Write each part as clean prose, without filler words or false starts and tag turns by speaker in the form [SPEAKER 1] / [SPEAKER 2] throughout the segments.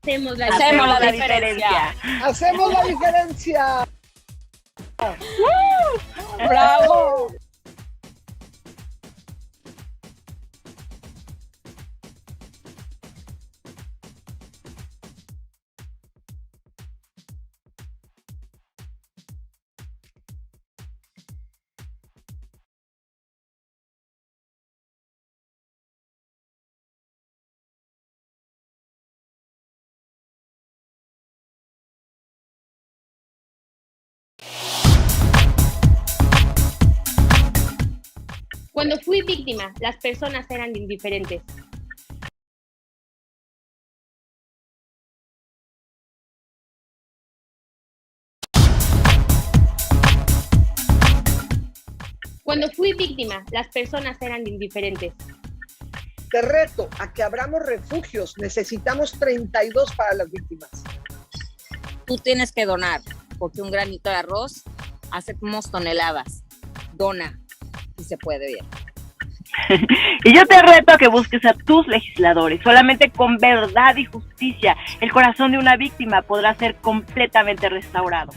[SPEAKER 1] Hacemos la diferencia.
[SPEAKER 2] Hacemos la diferencia.
[SPEAKER 1] ¡Bravo!
[SPEAKER 3] Cuando fui víctima, las personas eran indiferentes. Cuando fui víctima, las personas eran indiferentes.
[SPEAKER 2] Te reto a que abramos refugios. Necesitamos 32 para las víctimas.
[SPEAKER 1] Tú tienes que donar, porque un granito de arroz hacemos toneladas. Dona, si se puede bien.
[SPEAKER 4] Y yo te reto a que busques a tus legisladores. Solamente con verdad y justicia, el corazón de una víctima podrá ser completamente restaurado.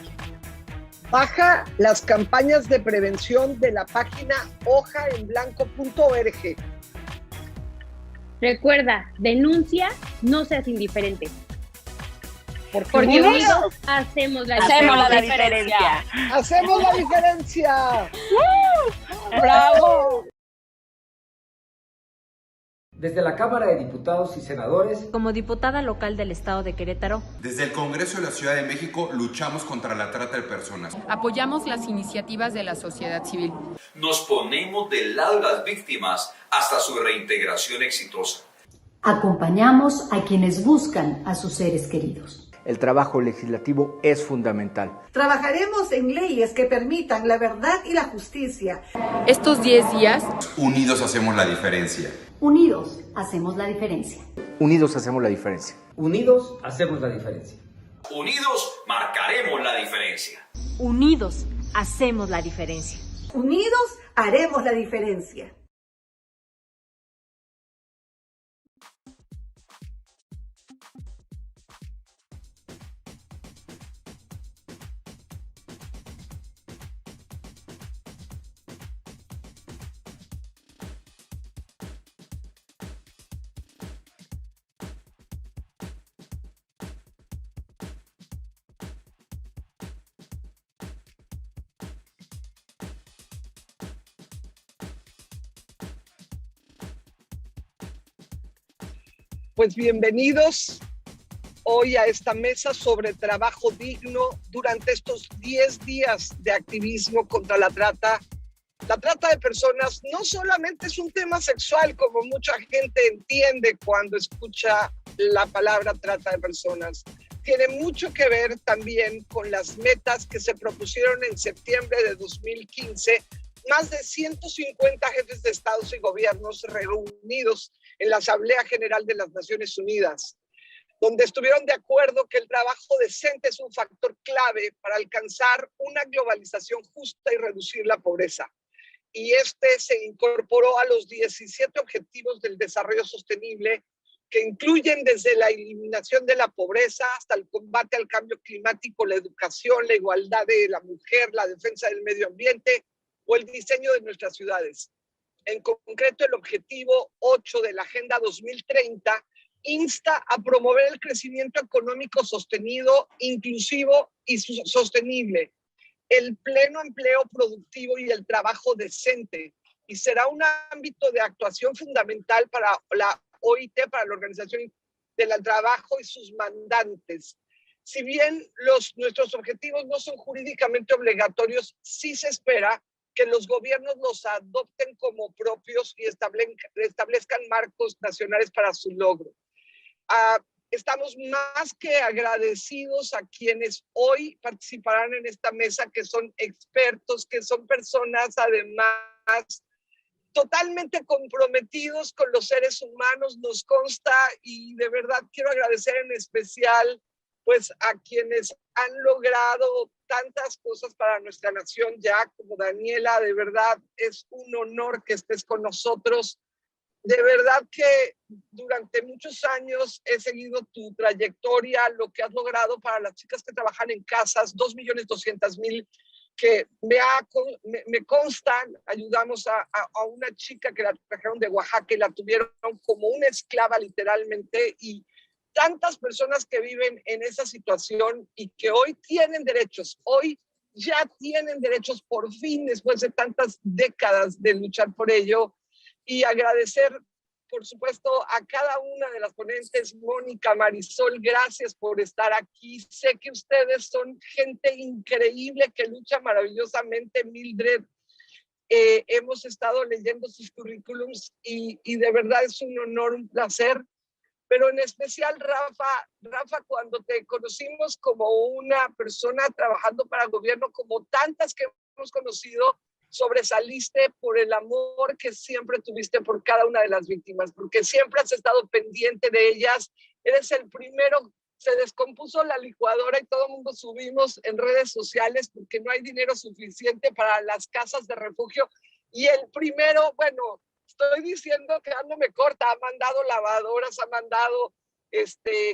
[SPEAKER 2] Baja las campañas de prevención de la página hojaenblanco.org.
[SPEAKER 3] Recuerda, denuncia, no seas indiferente.
[SPEAKER 2] Porque
[SPEAKER 3] unidos hacemos la
[SPEAKER 1] diferencia.
[SPEAKER 2] ¡Hacemos la diferencia!
[SPEAKER 1] ¡Bravo!
[SPEAKER 5] Desde la Cámara de Diputados y Senadores,
[SPEAKER 6] como diputada local del Estado de Querétaro,
[SPEAKER 7] desde el Congreso de la Ciudad de México luchamos contra la trata de personas.
[SPEAKER 8] Apoyamos las iniciativas de la sociedad civil.
[SPEAKER 9] Nos ponemos del lado de las víctimas hasta su reintegración exitosa.
[SPEAKER 10] Acompañamos a quienes buscan a sus seres queridos.
[SPEAKER 5] el trabajo legislativo es fundamental.
[SPEAKER 11] Trabajaremos en leyes que permitan la verdad y la justicia.
[SPEAKER 8] Estos 10 días,
[SPEAKER 7] unidos hacemos la diferencia.
[SPEAKER 10] Unidos hacemos la diferencia.
[SPEAKER 5] Unidos hacemos la diferencia.
[SPEAKER 12] Unidos hacemos la diferencia.
[SPEAKER 9] Unidos marcaremos la diferencia.
[SPEAKER 6] Unidos hacemos la diferencia.
[SPEAKER 11] Unidos haremos la diferencia.
[SPEAKER 2] Pues bienvenidos hoy a esta mesa sobre trabajo digno durante estos 10 días de activismo contra la trata. La trata de personas no solamente es un tema sexual, como mucha gente entiende cuando escucha la palabra trata de personas. Tiene mucho que ver también con las metas que se propusieron en septiembre de 2015. Más de 150 jefes de estados y gobiernos reunidos en la Asamblea General de las Naciones Unidas, donde estuvieron de acuerdo que el trabajo decente es un factor clave para alcanzar una globalización justa y reducir la pobreza. Y este se incorporó a los 17 Objetivos del Desarrollo Sostenible, que incluyen desde la eliminación de la pobreza hasta el combate al cambio climático, la educación, la igualdad de la mujer, la defensa del medio ambiente o el diseño de nuestras ciudades. En concreto, el objetivo 8 de la Agenda 2030 insta a promover el crecimiento económico sostenido, inclusivo y sostenible, el pleno empleo productivo y el trabajo decente, y será un ámbito de actuación fundamental para la OIT, para la Organización del Trabajo y sus mandantes. Si bien nuestros objetivos no son jurídicamente obligatorios, sí se espera que los gobiernos los adopten como propios y establezcan marcos nacionales para su logro. Estamos más que agradecidos a quienes hoy participarán en esta mesa, que son expertos, que son personas además totalmente comprometidos con los seres humanos, nos consta, y de verdad quiero agradecer en especial pues a quienes han logrado tantas cosas para nuestra nación ya, como Daniela. De verdad es un honor que estés con nosotros. de verdad que durante muchos años he seguido tu trayectoria, lo que has logrado para las chicas que trabajan en casas, 2.200.000 que me constan. Ayudamos a una chica que la trajeron de Oaxaca y la tuvieron como una esclava literalmente, y tantas personas que viven en esa situación y que hoy tienen derechos, hoy ya tienen derechos por fin después de tantas décadas de luchar por ello. Y agradecer, por supuesto, a cada una de las ponentes. Mónica, Marisol, gracias por estar aquí. Sé que ustedes son gente increíble que lucha maravillosamente. Mildred, hemos estado leyendo sus currículums y de verdad es un honor, un placer. Pero en especial, Rafa, cuando te conocimos como una persona trabajando para el gobierno, como tantas que hemos conocido, sobresaliste por el amor que siempre tuviste por cada una de las víctimas, porque siempre has estado pendiente de ellas. Eres el primero. Se descompuso la licuadora y todo el mundo subimos en redes sociales porque no hay dinero suficiente para las casas de refugio. Y el primero, bueno, estoy diciendo, quedándome corta, ha mandado lavadoras, ha mandado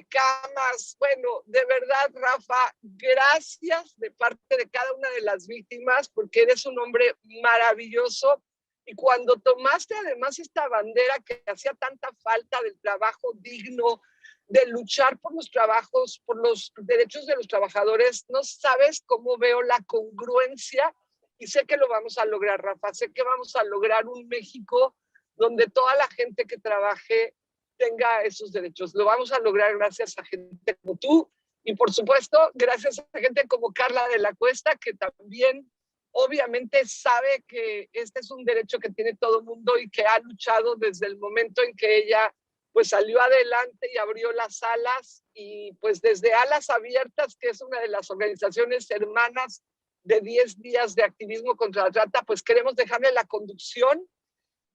[SPEAKER 2] camas. Bueno, de verdad, Rafa, gracias de parte de cada una de las víctimas, porque eres un hombre maravilloso. Y cuando tomaste además esta bandera que hacía tanta falta del trabajo digno, de luchar por los trabajos, por los derechos de los trabajadores, no sabes cómo veo la congruencia, y sé que lo vamos a lograr, Rafa. Sé que vamos a lograr un México donde toda la gente que trabaje tenga esos derechos. Lo vamos a lograr gracias a gente como tú y, por supuesto, gracias a gente como Carla de la Cuesta, que también obviamente sabe que este es un derecho que tiene todo el mundo y que ha luchado desde el momento en que ella pues salió adelante y abrió las alas, y pues desde Alas Abiertas, que es una de las organizaciones hermanas de 10 días de activismo contra la trata, pues queremos dejarle la conducción.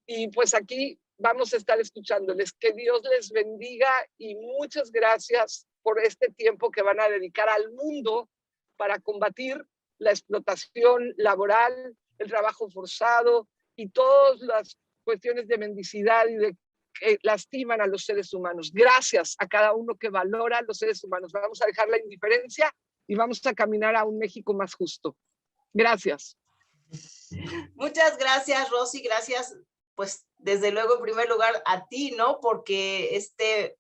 [SPEAKER 2] Y pues aquí vamos a estar escuchándoles. Que Dios les bendiga y muchas gracias por este tiempo que van a dedicar al mundo para combatir la explotación laboral, el trabajo forzado y todas las cuestiones de mendicidad y de que lastiman a los seres humanos. Gracias a cada uno que valora a los seres humanos. Vamos a dejar la indiferencia y vamos a caminar a un México más justo. Gracias.
[SPEAKER 13] Muchas gracias, Rosy. Gracias, pues desde luego en primer lugar a ti, ¿no? Porque este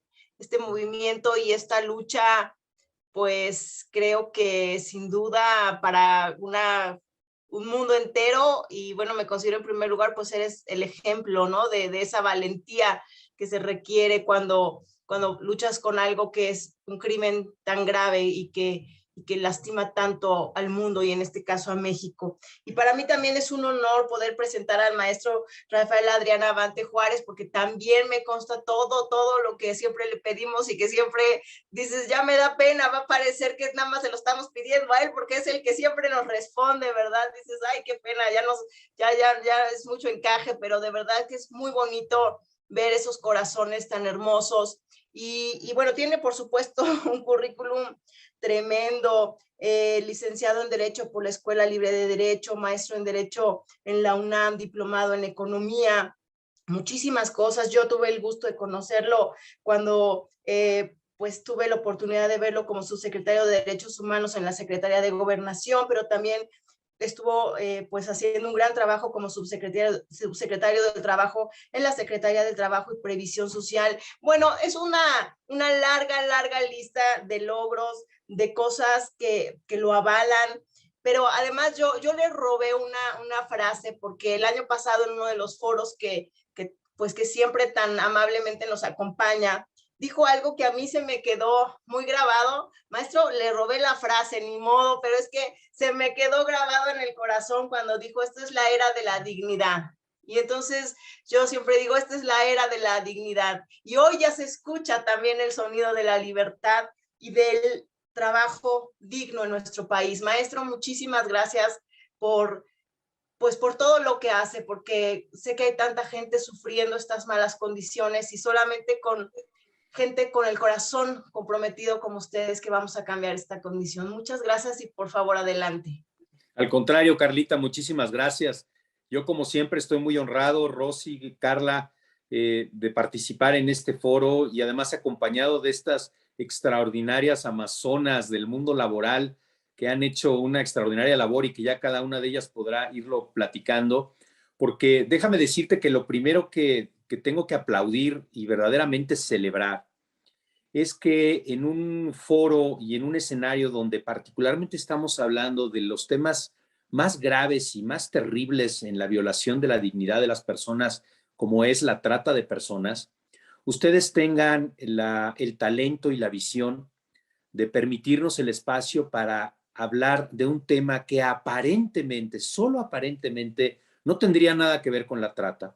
[SPEAKER 13] movimiento y esta lucha, pues creo que sin duda para un mundo entero, y bueno, me considero en primer lugar, pues eres el ejemplo, ¿no? De esa valentía que se requiere cuando luchas con algo que es un crimen tan grave y que lastima tanto al mundo y en este caso a México. Y para mí también es un honor poder presentar al maestro Rafael Adrián Abante Juárez, porque también me consta todo lo que siempre le pedimos y que siempre dices, ya me da pena, va a parecer que nada más se lo estamos pidiendo a él porque es el que siempre nos responde, ¿verdad? Dices, ay, qué pena, ya es mucho encaje, pero de verdad que es muy bonito ver esos corazones tan hermosos. Y bueno, tiene por supuesto un currículum tremendo, licenciado en Derecho por la Escuela Libre de Derecho, maestro en Derecho en la UNAM, diplomado en Economía, muchísimas cosas. Yo tuve el gusto de conocerlo cuando pues tuve la oportunidad de verlo como subsecretario de Derechos Humanos en la Secretaría de Gobernación, pero también estuvo pues haciendo un gran trabajo como subsecretario del Trabajo en la Secretaría de Trabajo y Previsión Social. Bueno, es una larga lista de logros, de cosas que lo avalan, pero además yo le robé una frase, porque el año pasado en uno de los foros que siempre tan amablemente nos acompaña, dijo algo que a mí se me quedó muy grabado. Maestro, le robé la frase, ni modo, pero es que se me quedó grabado en el corazón cuando dijo, esta es la era de la dignidad. Y entonces yo siempre digo, esta es la era de la dignidad. Y hoy ya se escucha también el sonido de la libertad y del trabajo digno en nuestro país. Maestro, muchísimas gracias por todo lo que hace, porque sé que hay tanta gente sufriendo estas malas condiciones y solamente con gente con el corazón comprometido como ustedes que vamos a cambiar esta condición. Muchas gracias y por favor adelante.
[SPEAKER 14] Al contrario, Carlita, muchísimas gracias. Yo como siempre estoy muy honrado, Rosy, Carla, de participar en este foro y además acompañado de estas extraordinarias amazonas del mundo laboral que han hecho una extraordinaria labor y que ya cada una de ellas podrá irlo platicando, porque déjame decirte que lo primero que tengo que aplaudir y verdaderamente celebrar es que en un foro y en un escenario donde particularmente estamos hablando de los temas más graves y más terribles en la violación de la dignidad de las personas, como es la trata de personas, ustedes tengan el talento y la visión de permitirnos el espacio para hablar de un tema que aparentemente, solo aparentemente, no tendría nada que ver con la trata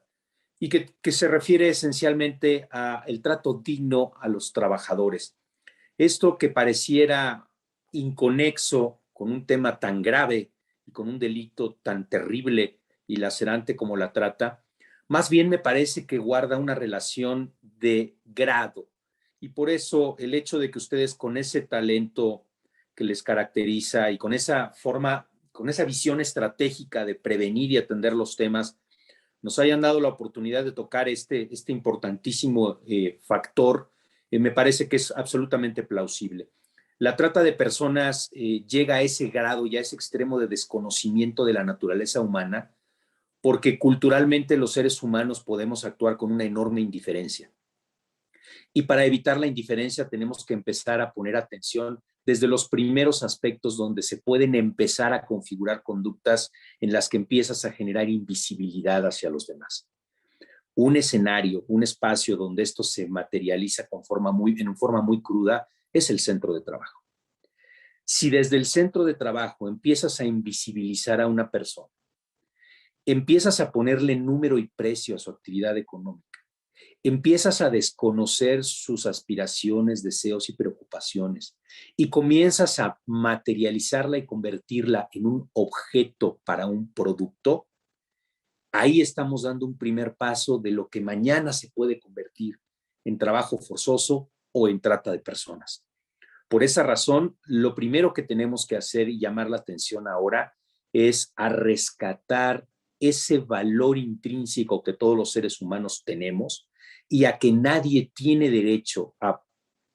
[SPEAKER 14] y que se refiere esencialmente al trato digno a los trabajadores. Esto que pareciera inconexo con un tema tan grave y con un delito tan terrible y lacerante como la trata, más bien me parece que guarda una relación de grado. Y por eso el hecho de que ustedes con ese talento que les caracteriza y con esa forma, con esa visión estratégica de prevenir y atender los temas, nos hayan dado la oportunidad de tocar este importantísimo factor, me parece que es absolutamente plausible. La trata de personas llega a ese grado y a ese extremo de desconocimiento de la naturaleza humana, porque culturalmente los seres humanos podemos actuar con una enorme indiferencia. Y para evitar la indiferencia tenemos que empezar a poner atención desde los primeros aspectos donde se pueden empezar a configurar conductas en las que empiezas a generar invisibilidad hacia los demás. Un escenario, un espacio donde esto se materializa en forma muy cruda es el centro de trabajo. Si desde el centro de trabajo empiezas a invisibilizar a una persona, empiezas a ponerle número y precio a su actividad económica, empiezas a desconocer sus aspiraciones, deseos y preocupaciones y comienzas a materializarla y convertirla en un objeto para un producto, ahí estamos dando un primer paso de lo que mañana se puede convertir en trabajo forzoso o en trata de personas. Por esa razón, lo primero que tenemos que hacer y llamar la atención ahora es a rescatar ese valor intrínseco que todos los seres humanos tenemos y a que nadie tiene derecho a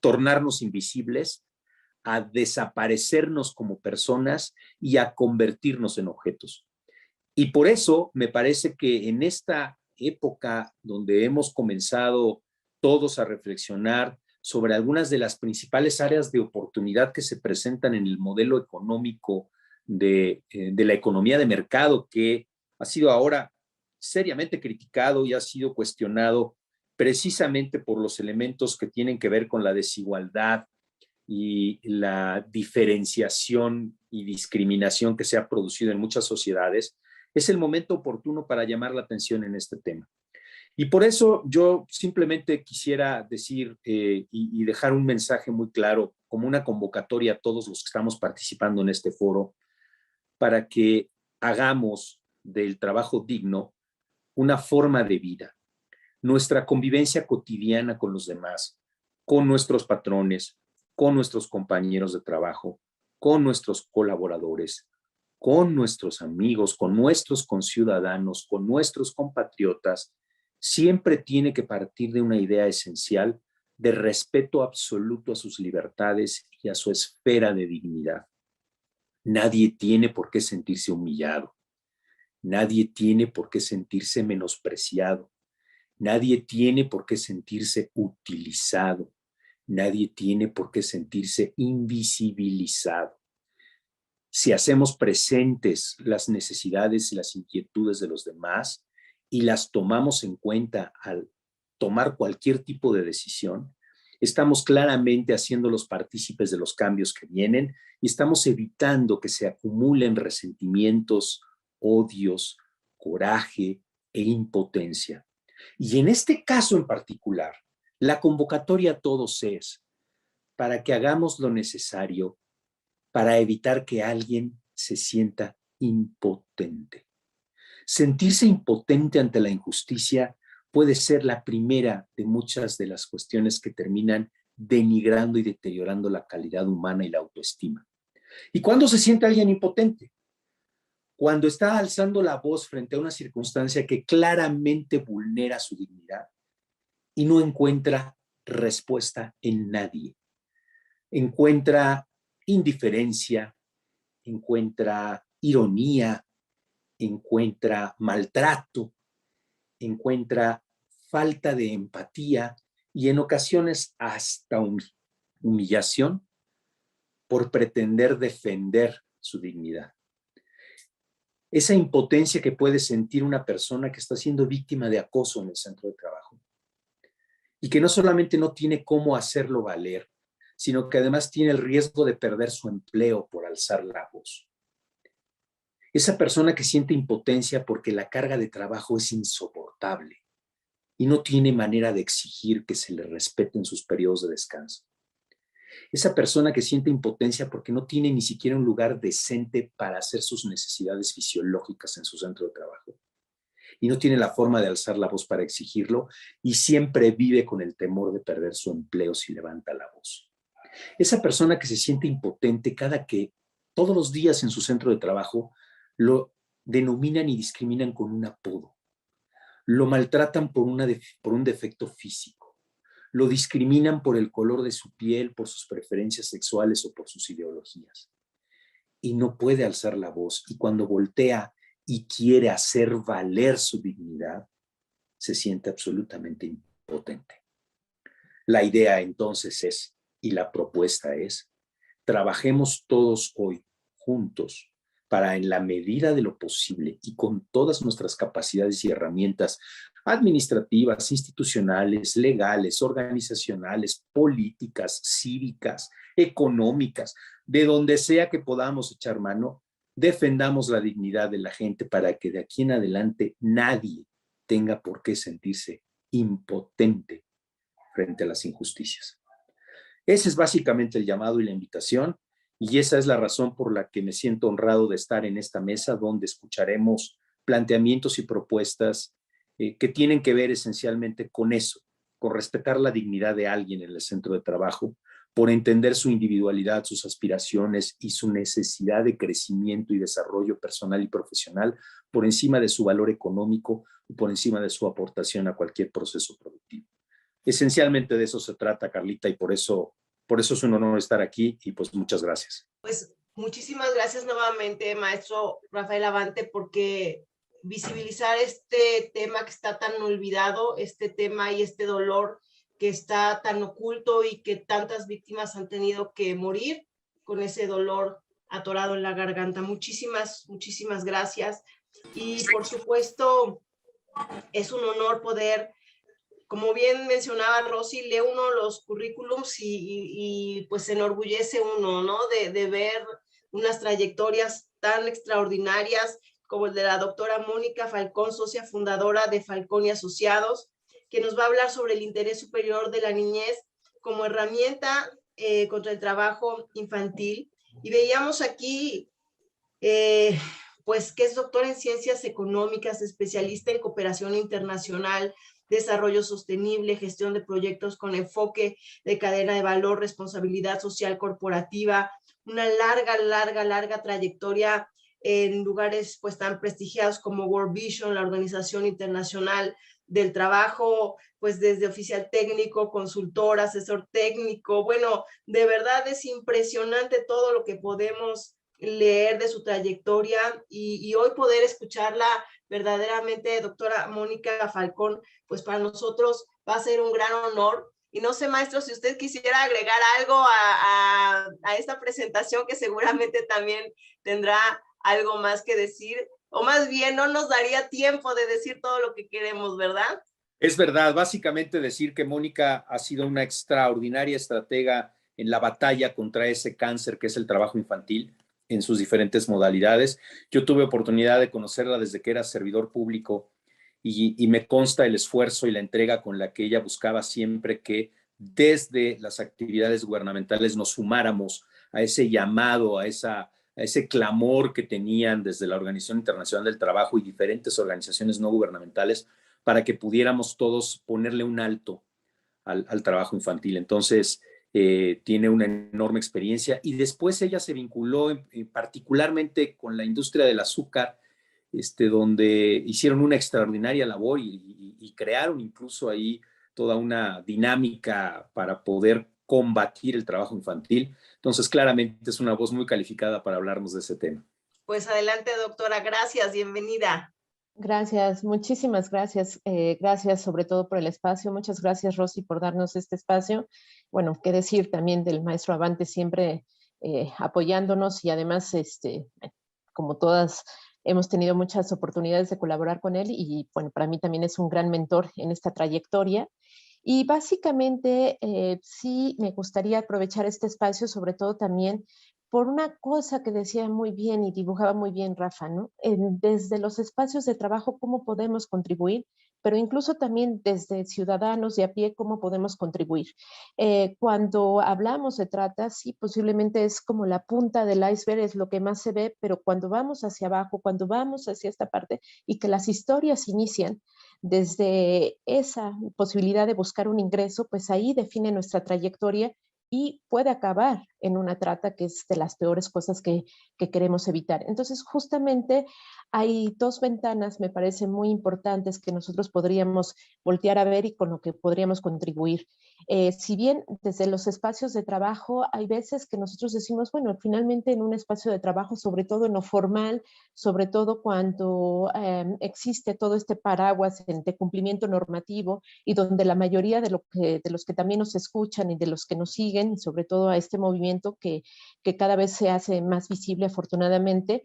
[SPEAKER 14] tornarnos invisibles, a desaparecernos como personas y a convertirnos en objetos. Y por eso me parece que en esta época donde hemos comenzado todos a reflexionar sobre algunas de las principales áreas de oportunidad que se presentan en el modelo económico de la economía de mercado, que ha sido ahora seriamente criticado y ha sido cuestionado precisamente por los elementos que tienen que ver con la desigualdad y la diferenciación y discriminación que se ha producido en muchas sociedades, es el momento oportuno para llamar la atención en este tema. Y por eso yo simplemente quisiera decir y dejar un mensaje muy claro, como una convocatoria a todos los que estamos participando en este foro, para que hagamos del trabajo digno una forma de vida. Nuestra convivencia cotidiana con los demás, con nuestros patrones, con nuestros compañeros de trabajo, con nuestros colaboradores, con nuestros amigos, con nuestros conciudadanos, con nuestros compatriotas, siempre tiene que partir de una idea esencial de respeto absoluto a sus libertades y a su esfera de dignidad. Nadie tiene por qué sentirse humillado. Nadie tiene por qué sentirse menospreciado. Nadie tiene por qué sentirse utilizado. Nadie tiene por qué sentirse invisibilizado. Si hacemos presentes las necesidades y las inquietudes de los demás y las tomamos en cuenta al tomar cualquier tipo de decisión, estamos claramente haciéndolos partícipes de los cambios que vienen y estamos evitando que se acumulen resentimientos, odios, coraje e impotencia. Y en este caso en particular, la convocatoria a todos es para que hagamos lo necesario para evitar que alguien se sienta impotente. Sentirse impotente ante la injusticia puede ser la primera de muchas de las cuestiones que terminan denigrando y deteriorando la calidad humana y la autoestima. ¿Y cuándo se siente alguien impotente? Cuando está alzando la voz frente a una circunstancia que claramente vulnera su dignidad y no encuentra respuesta en nadie. Encuentra indiferencia, encuentra ironía, encuentra maltrato, encuentra falta de empatía y en ocasiones hasta humillación por pretender defender su dignidad. Esa impotencia que puede sentir una persona que está siendo víctima de acoso en el centro de trabajo y que no solamente no tiene cómo hacerlo valer, sino que además tiene el riesgo de perder su empleo por alzar la voz. Esa persona que siente impotencia porque la carga de trabajo es insoportable y no tiene manera de exigir que se le respeten sus periodos de descanso. Esa persona que siente impotencia porque no tiene ni siquiera un lugar decente para hacer sus necesidades fisiológicas en su centro de trabajo y no tiene la forma de alzar la voz para exigirlo y siempre vive con el temor de perder su empleo si levanta la voz. Esa persona que se siente impotente cada que todos los días en su centro de trabajo lo denominan y discriminan con un apodo, lo maltratan por un defecto físico, lo discriminan por el color de su piel, por sus preferencias sexuales o por sus ideologías. Y no puede alzar la voz. Y cuando voltea y quiere hacer valer su dignidad, se siente absolutamente impotente. La idea entonces es, y la propuesta es, trabajemos todos hoy juntos para, en la medida de lo posible y con todas nuestras capacidades y herramientas administrativas, institucionales, legales, organizacionales, políticas, cívicas, económicas, de donde sea que podamos echar mano, defendamos la dignidad de la gente para que de aquí en adelante nadie tenga por qué sentirse impotente frente a las injusticias. Ese es básicamente el llamado y la invitación, y esa es la razón por la que me siento honrado de estar en esta mesa donde escucharemos planteamientos y propuestas que tienen que ver esencialmente con eso, con respetar la dignidad de alguien en el centro de trabajo, por entender su individualidad, sus aspiraciones y su necesidad de crecimiento y desarrollo personal y profesional por encima de su valor económico o por encima de su aportación a cualquier proceso productivo. Esencialmente de eso se trata, Carlita, y por eso es un honor estar aquí y pues muchas gracias.
[SPEAKER 13] Pues muchísimas gracias nuevamente, maestro Rafael Abante, porque visibilizar este tema que está tan olvidado, este tema y este dolor que está tan oculto y que tantas víctimas han tenido que morir con ese dolor atorado en la garganta. Muchísimas gracias. Y por supuesto, es un honor poder, como bien mencionaba Rosy, lee uno los currículums y pues se enorgullece uno, ¿no? De ver unas trayectorias tan extraordinarias como el de la doctora Mónica Falcón, socia fundadora de Falcón y Asociados, que nos va a hablar sobre el interés superior de la niñez como herramienta contra el trabajo infantil. Y veíamos aquí, pues, que es doctora en Ciencias Económicas, especialista en cooperación internacional, desarrollo sostenible, gestión de proyectos con enfoque de cadena de valor, responsabilidad social corporativa, una larga trayectoria en lugares pues tan prestigiados como World Vision, la Organización Internacional del Trabajo, pues desde oficial técnico, consultor, asesor técnico. Bueno, de verdad es impresionante todo lo que podemos leer de su trayectoria y hoy poder escucharla verdaderamente, doctora Mónica Falcón, pues para nosotros va a ser un gran honor. Y no sé, maestro, si usted quisiera agregar algo a esta presentación, que seguramente también tendrá algo más que decir, o más bien no nos daría tiempo de decir todo lo que queremos, ¿verdad?
[SPEAKER 14] Es verdad, básicamente decir que Mónica ha sido una extraordinaria estratega en la batalla contra ese cáncer que es el trabajo infantil en sus diferentes modalidades. Yo tuve oportunidad de conocerla desde que era servidor público y me consta el esfuerzo y la entrega con la que ella buscaba siempre que desde las actividades gubernamentales nos sumáramos a ese llamado, a ese clamor que tenían desde la Organización Internacional del Trabajo y diferentes organizaciones no gubernamentales para que pudiéramos todos ponerle un alto al trabajo infantil. Entonces, tiene una enorme experiencia y después ella se vinculó particularmente con la industria del azúcar, donde hicieron una extraordinaria labor y crearon incluso ahí toda una dinámica para poder combatir el trabajo infantil. Entonces, claramente es una voz muy calificada para hablarnos de ese tema.
[SPEAKER 13] Pues adelante, doctora. Gracias, bienvenida.
[SPEAKER 15] Gracias, muchísimas gracias. Gracias sobre todo por el espacio. Muchas gracias, Rosy, por darnos este espacio. Bueno, qué decir también del maestro Abante, siempre apoyándonos y además, como todas, hemos tenido muchas oportunidades de colaborar con él y bueno, para mí también es un gran mentor en esta trayectoria. Y básicamente sí me gustaría aprovechar este espacio, sobre todo también por una cosa que decía muy bien y dibujaba muy bien Rafa, ¿no? Desde los espacios de trabajo, cómo podemos contribuir, pero incluso también desde ciudadanos de a pie, cómo podemos contribuir. Cuando hablamos de trata, sí, posiblemente es como la punta del iceberg, es lo que más se ve, pero cuando vamos hacia abajo, cuando vamos hacia esta parte y que las historias inician desde esa posibilidad de buscar un ingreso, pues ahí define nuestra trayectoria y puede acabar en una trata que es de las peores cosas que queremos evitar. Entonces, justamente hay dos ventanas, me parecen muy importantes, que nosotros podríamos voltear a ver y con lo que podríamos contribuir. Si bien desde los espacios de trabajo hay veces que nosotros decimos, bueno, finalmente en un espacio de trabajo, sobre todo en lo formal, sobre todo cuando existe todo este paraguas de cumplimiento normativo y donde la mayoría de los que también nos escuchan y de los que nos siguen, y sobre todo a este movimiento que cada vez se hace más visible afortunadamente,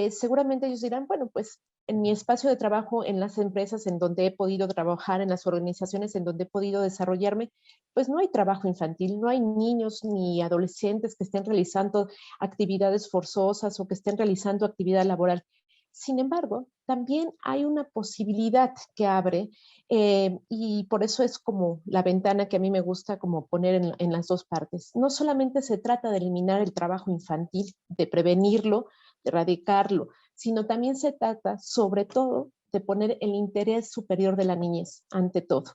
[SPEAKER 15] seguramente ellos dirán, bueno, pues en mi espacio de trabajo, en las empresas en donde he podido trabajar, en las organizaciones en donde he podido desarrollarme, pues no hay trabajo infantil, no hay niños ni adolescentes que estén realizando actividades forzosas o que estén realizando actividad laboral. Sin embargo, también hay una posibilidad que abre y por eso es como la ventana que a mí me gusta como poner en las dos partes. No solamente se trata de eliminar el trabajo infantil, de prevenirlo, de erradicarlo, sino también se trata sobre todo de poner el interés superior de la niñez ante todo.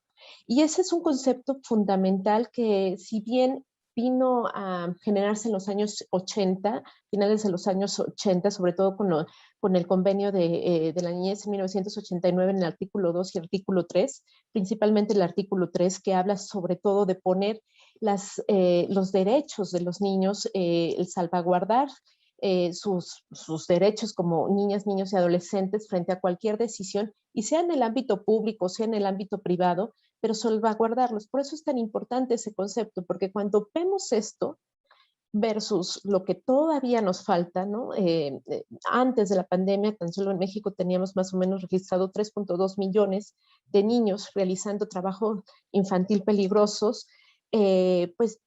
[SPEAKER 15] Y ese es un concepto fundamental que si bien vino a generarse en los años 80, finales de los años 80, sobre todo con el convenio de la niñez en 1989 en el artículo 2 y artículo 3, principalmente el artículo 3 que habla sobre todo de poner los derechos de los niños, el salvaguardar sus derechos como niñas, niños y adolescentes frente a cualquier decisión, y sea en el ámbito público, sea en el ámbito privado, pero salvaguardarlos. Por eso es tan importante ese concepto, porque cuando vemos esto versus lo que todavía nos falta, ¿no? Antes de la pandemia, tan solo en México teníamos más o menos registrado 3.2 millones de niños realizando trabajo infantil peligrosos, pues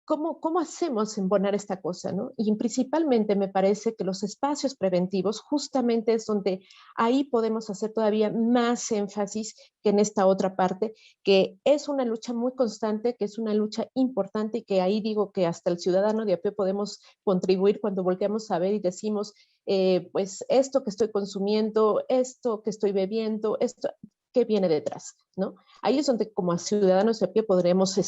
[SPEAKER 15] ¿cómo hacemos embonar esta cosa, ¿no? Y principalmente me parece que los espacios preventivos justamente es donde ahí podemos hacer todavía más énfasis que en esta otra parte, que es una lucha muy constante, que es una lucha importante y que ahí digo que hasta el ciudadano de a pie podemos contribuir cuando volteamos a ver y decimos, pues esto que estoy consumiendo, esto que estoy bebiendo, esto... ¿Qué viene detrás? ¿No? Ahí es donde como ciudadanos de a pie podremos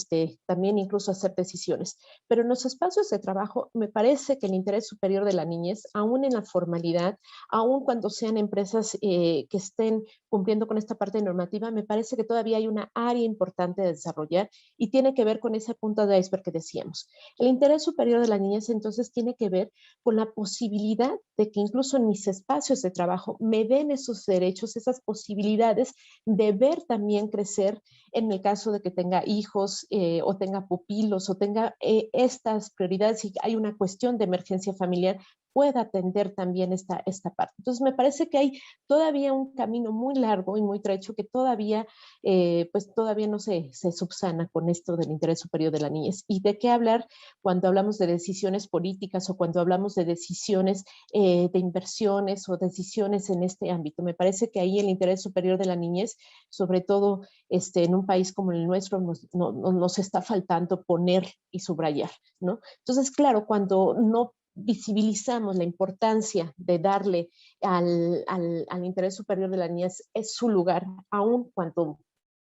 [SPEAKER 15] también incluso hacer decisiones. Pero en los espacios de trabajo me parece que el interés superior de la niñez, aún en la formalidad, aún cuando sean empresas que estén cumpliendo con esta parte normativa, me parece que todavía hay una área importante de desarrollar y tiene que ver con esa punta de iceberg que decíamos. El interés superior de la niñez entonces tiene que ver con la posibilidad de que incluso en mis espacios de trabajo me den esos derechos, esas posibilidades de ver también crecer en el caso de que tenga hijos o tenga pupilos o tenga estas prioridades y hay una cuestión de emergencia familiar, pueda atender también esta parte. Entonces me parece que hay todavía un camino muy largo y muy trecho que todavía, pues todavía no se subsana con esto del interés superior de la niñez. ¿Y de qué hablar cuando hablamos de decisiones políticas o cuando hablamos de decisiones de inversiones o decisiones en este ámbito? Me parece que ahí el interés superior de la niñez, sobre todo en un país como el nuestro, nos está faltando poner y subrayar, ¿no? Entonces, claro, cuando no visibilizamos la importancia de darle al interés superior de la niñez es su lugar, aun cuando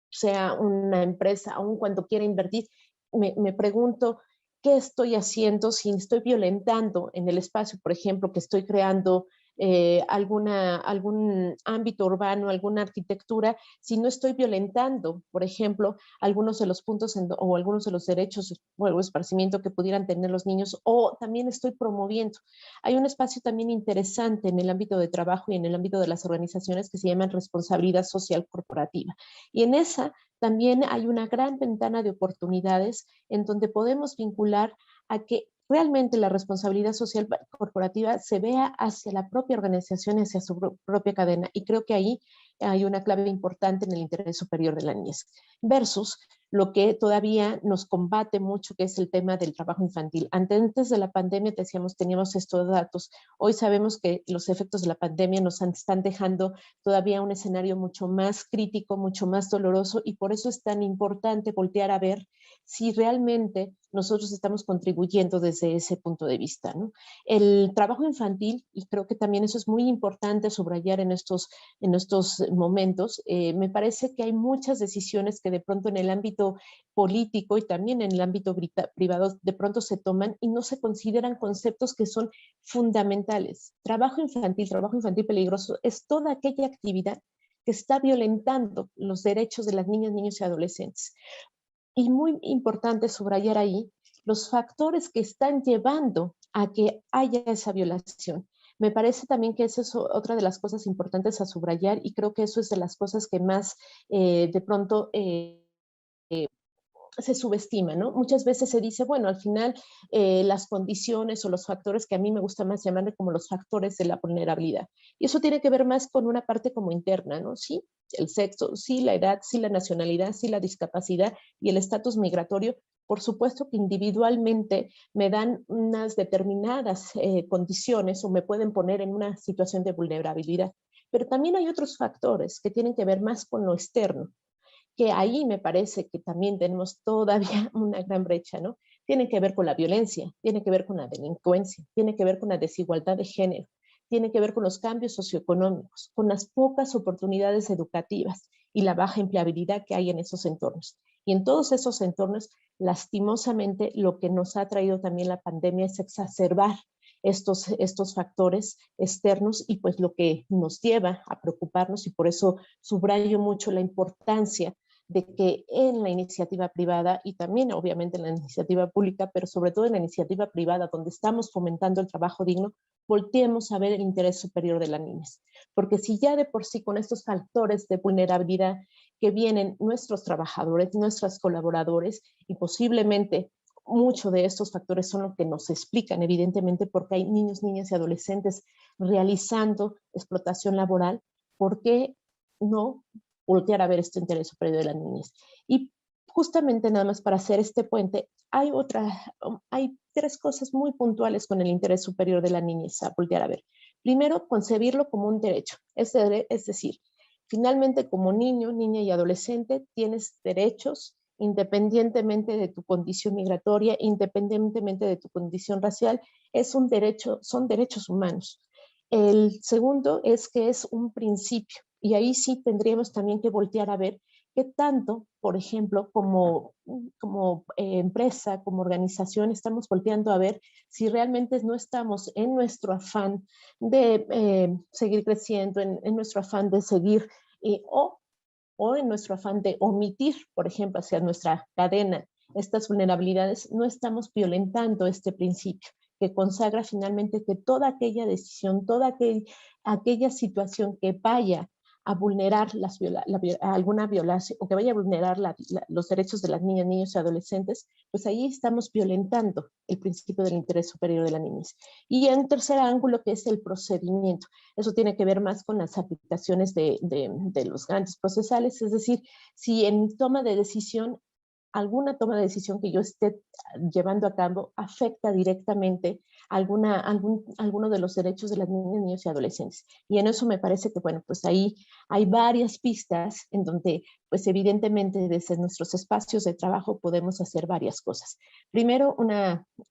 [SPEAKER 15] sea una empresa, aun cuando quiera invertir, me pregunto, ¿qué estoy haciendo si estoy violentando en el espacio, por ejemplo, que estoy creando algún ámbito urbano, alguna arquitectura, si no estoy violentando, por ejemplo, algunos de los puntos o algunos de los derechos o esparcimiento que pudieran tener los niños, o también estoy promoviendo. Hay un espacio también interesante en el ámbito de trabajo y en el ámbito de las organizaciones que se llaman responsabilidad social corporativa. Y en esa también hay una gran ventana de oportunidades en donde podemos vincular a que realmente la responsabilidad social corporativa se vea hacia la propia organización y hacia su propia cadena. Y creo que ahí hay una clave importante en el interés superior de la niñez. Versus lo que todavía nos combate mucho, que es el tema del trabajo infantil. Antes de la pandemia, teníamos estos datos. Hoy sabemos que los efectos de la pandemia nos están dejando todavía un escenario mucho más crítico, mucho más doloroso, y por eso es tan importante voltear a ver si realmente nosotros estamos contribuyendo desde ese punto de vista, ¿no? El trabajo infantil, y creo que también eso es muy importante subrayar en estos momentos, me parece que hay muchas decisiones que de pronto en el ámbito político y también en el ámbito privado de pronto se toman y no se consideran conceptos que son fundamentales. Trabajo infantil peligroso es toda aquella actividad que está violentando los derechos de las niñas, niños y adolescentes. Y muy importante subrayar ahí los factores que están llevando a que haya esa violación. Me parece también que esa es otra de las cosas importantes a subrayar, y creo que eso es de las cosas que más de pronto se subestima, ¿no? Muchas veces se dice, bueno, al final las condiciones o los factores que a mí me gusta más llamarle como los factores de la vulnerabilidad. Y eso tiene que ver más con una parte como interna, ¿no? Sí, el sexo, sí la edad, sí la nacionalidad, sí la discapacidad y el estatus migratorio. Por supuesto que individualmente me dan unas determinadas condiciones o me pueden poner en una situación de vulnerabilidad. Pero también hay otros factores que tienen que ver más con lo externo, que ahí me parece que también tenemos todavía una gran brecha, ¿no? Tiene que ver con la violencia, tiene que ver con la delincuencia, tiene que ver con la desigualdad de género, tiene que ver con los cambios socioeconómicos, con las pocas oportunidades educativas y la baja empleabilidad que hay en esos entornos. Y en todos esos entornos, lastimosamente, lo que nos ha traído también la pandemia es exacerbar estos factores externos, y pues lo que nos lleva a preocuparnos, y por eso subrayo mucho la importancia de que en la iniciativa privada y también obviamente en la iniciativa pública, pero sobre todo en la iniciativa privada, donde estamos fomentando el trabajo digno, volteemos a ver el interés superior de las niñas. Porque si ya de por sí con estos factores de vulnerabilidad que vienen nuestros trabajadores, nuestros colaboradores, y posiblemente muchos de estos factores son los que nos explican, evidentemente, porque hay niños, niñas y adolescentes realizando explotación laboral, ¿por qué no voltear a ver este interés superior de las niñas? Y justamente nada más para hacer este puente, hay tres cosas muy puntuales con el interés superior de la niñez a voltear a ver. Primero, concebirlo como un derecho, es decir, finalmente como niño, niña y adolescente tienes derechos independientemente de tu condición migratoria, independientemente de tu condición racial, es un derecho, son derechos humanos. El segundo es que es un principio, y ahí sí tendríamos también que voltear a ver qué tanto, por ejemplo, como empresa, como organización, estamos volteando a ver si realmente no estamos en nuestro afán de seguir creciendo, en nuestro afán de seguir o en nuestro afán de omitir, por ejemplo, hacia nuestra cadena estas vulnerabilidades, no estamos violentando este principio que consagra finalmente que toda aquella decisión, toda aquella situación que vaya a vulnerar alguna violación o que vaya a vulnerar los derechos de las niñas, niños y adolescentes, pues ahí estamos violentando el principio del interés superior de la niñez. Y en tercer ángulo, que es el procedimiento. Eso tiene que ver más con las aplicaciones de los grandes procesales, es decir, si en toma de decisión, alguna toma de decisión que yo esté llevando a cabo afecta directamente alguno de los derechos de las niñas, niños y adolescentes. Y en eso me parece que, bueno, pues ahí hay varias pistas en donde, pues evidentemente desde nuestros espacios de trabajo podemos hacer varias cosas. Primero,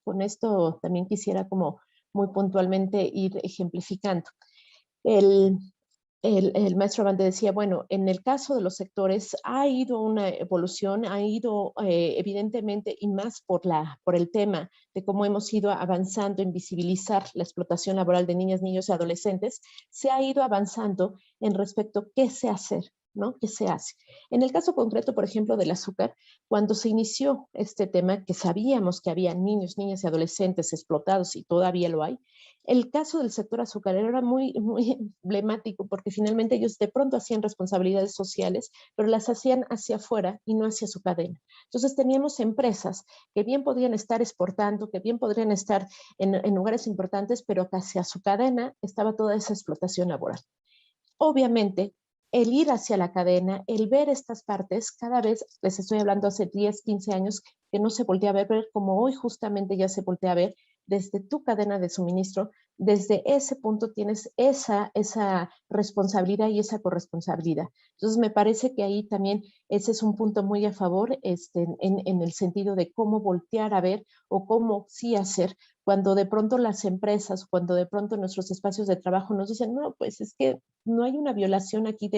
[SPEAKER 15] con esto también quisiera como muy puntualmente ir ejemplificando. el maestro Abante decía, bueno, en el caso de los sectores ha ido una evolución, ha ido evidentemente, y más por el tema de cómo hemos ido avanzando en visibilizar la explotación laboral de niñas, niños y adolescentes, se ha ido avanzando en respecto a qué se hacer, ¿no? ¿Qué se hace? En el caso concreto, por ejemplo, del azúcar, cuando se inició este tema, que sabíamos que había niños, niñas y adolescentes explotados, y todavía lo hay, el caso del sector azucarero era muy, muy emblemático porque finalmente ellos de pronto hacían responsabilidades sociales, pero las hacían hacia afuera y no hacia su cadena. Entonces teníamos empresas que bien podrían estar exportando, que bien podrían estar en lugares importantes, pero que hacia su cadena estaba toda esa explotación laboral. Obviamente, el ir hacia la cadena, el ver estas partes, cada vez, les estoy hablando hace 10, 15 años, que no se voltea a ver como hoy justamente ya se voltea a ver, desde tu cadena de suministro, desde ese punto tienes esa responsabilidad y esa corresponsabilidad. Entonces me parece que ahí también ese es un punto muy a favor en el sentido de cómo voltear a ver o cómo sí hacer cuando de pronto las empresas, cuando de pronto nuestros espacios de trabajo nos dicen, no, pues es que no hay una violación aquí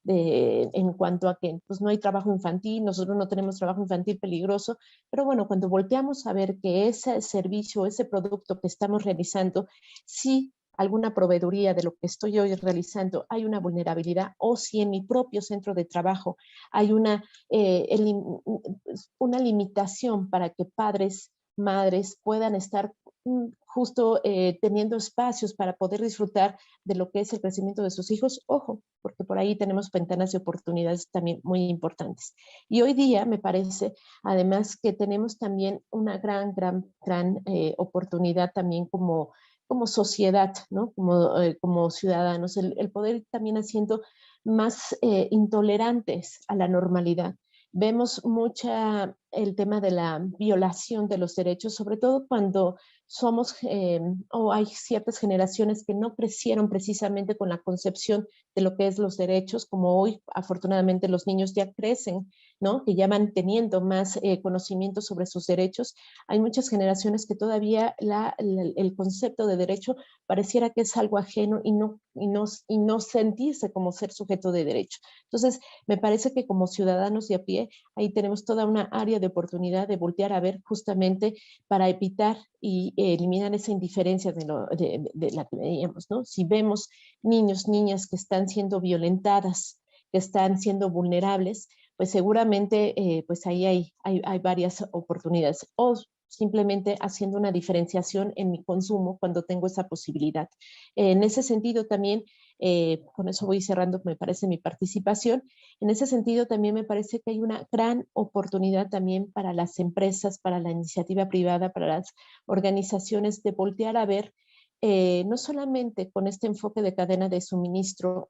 [SPEAKER 15] en cuanto a que pues no hay trabajo infantil, nosotros no tenemos trabajo infantil peligroso, pero bueno, cuando volteamos a ver que ese servicio, ese producto que estamos realizando, sí alguna proveeduría de lo que estoy hoy realizando, hay una vulnerabilidad, o si en mi propio centro de trabajo hay una limitación para que padres, madres puedan estar justo teniendo espacios para poder disfrutar de lo que es el crecimiento de sus hijos, ojo, porque por ahí tenemos ventanas de oportunidades también muy importantes. Y hoy día me parece, además, que tenemos también una gran oportunidad también como sociedad, ¿no? Como ciudadanos, el poder ir también haciendo más intolerantes a la normalidad. Vemos el tema de la violación de los derechos, sobre todo cuando somos o hay ciertas generaciones que no crecieron precisamente con la concepción de lo que es los derechos, como hoy afortunadamente los niños ya crecen, ¿no? Que ya van teniendo más conocimiento sobre sus derechos. Hay muchas generaciones que todavía el concepto de derecho pareciera que es algo ajeno y no sentirse como ser sujeto de derecho. Entonces, me parece que como ciudadanos de a pie, ahí tenemos toda una área de oportunidad de voltear a ver justamente para evitar y eliminar esa indiferencia de la que veíamos, ¿no? Si vemos niños, niñas que están siendo violentadas, que están siendo vulnerables, pues seguramente pues ahí hay varias oportunidades. O simplemente haciendo una diferenciación en mi consumo cuando tengo esa posibilidad. En ese sentido también, con eso voy cerrando, me parece, mi participación. En ese sentido también me parece que hay una gran oportunidad también para las empresas, para la iniciativa privada, para las organizaciones de voltear a ver, no solamente con este enfoque de cadena de suministro,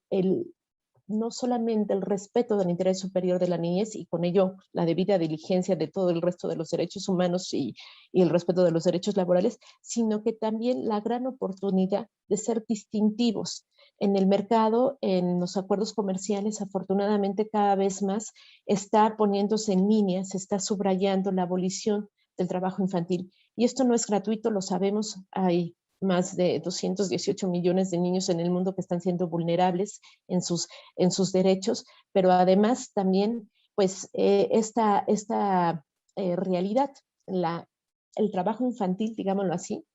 [SPEAKER 15] no solamente el respeto del interés superior de la niñez y con ello la debida diligencia de todo el resto de los derechos humanos y el respeto de los derechos laborales, sino que también la gran oportunidad de ser distintivos en el mercado, en los acuerdos comerciales. Afortunadamente cada vez más está poniéndose en línea, se está subrayando la abolición del trabajo infantil. Y esto no es gratuito, lo sabemos, hay más de 218 millones de niños en el mundo que están siendo vulnerables en sus derechos, pero además también pues esta realidad, el trabajo infantil, digámoslo así,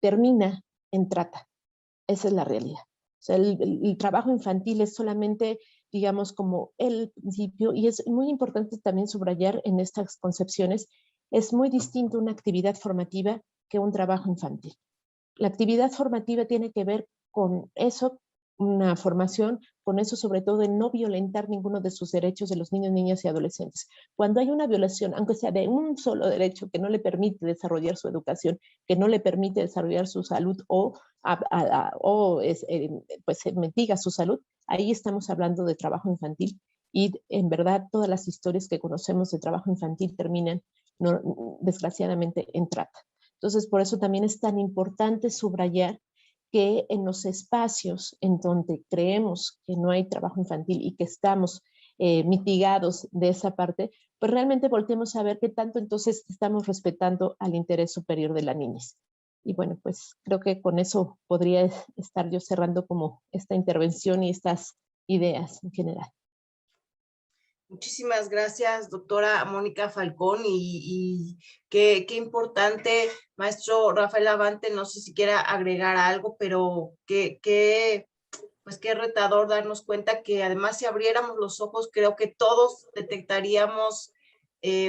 [SPEAKER 15] termina en trata. Esa es la realidad. O sea, el trabajo infantil es solamente, digamos, como el principio, y es muy importante también subrayar en estas concepciones, es muy distinto una actividad formativa que un trabajo infantil. La actividad formativa tiene que ver con eso, una formación, con eso sobre todo de no violentar ninguno de sus derechos de los niños, niñas y adolescentes. Cuando hay una violación, aunque sea de un solo derecho que no le permite desarrollar su educación, que no le permite desarrollar su salud pues mitiga su salud, ahí estamos hablando de trabajo infantil. Y en verdad todas las historias que conocemos de trabajo infantil terminan desgraciadamente en trata. Entonces, por eso también es tan importante subrayar que en los espacios en donde creemos que no hay trabajo infantil y que estamos mitigados de esa parte, pues realmente volteemos a ver qué tanto entonces estamos respetando al interés superior de la niñez. Y bueno, pues creo que con eso podría estar yo cerrando como esta intervención y estas ideas en general.
[SPEAKER 13] Muchísimas gracias, doctora Mónica Falcón, y qué importante, maestro Rafael Abante, no sé si quiera agregar algo, pero pues qué retador darnos cuenta que además si abriéramos los ojos, creo que todos detectaríamos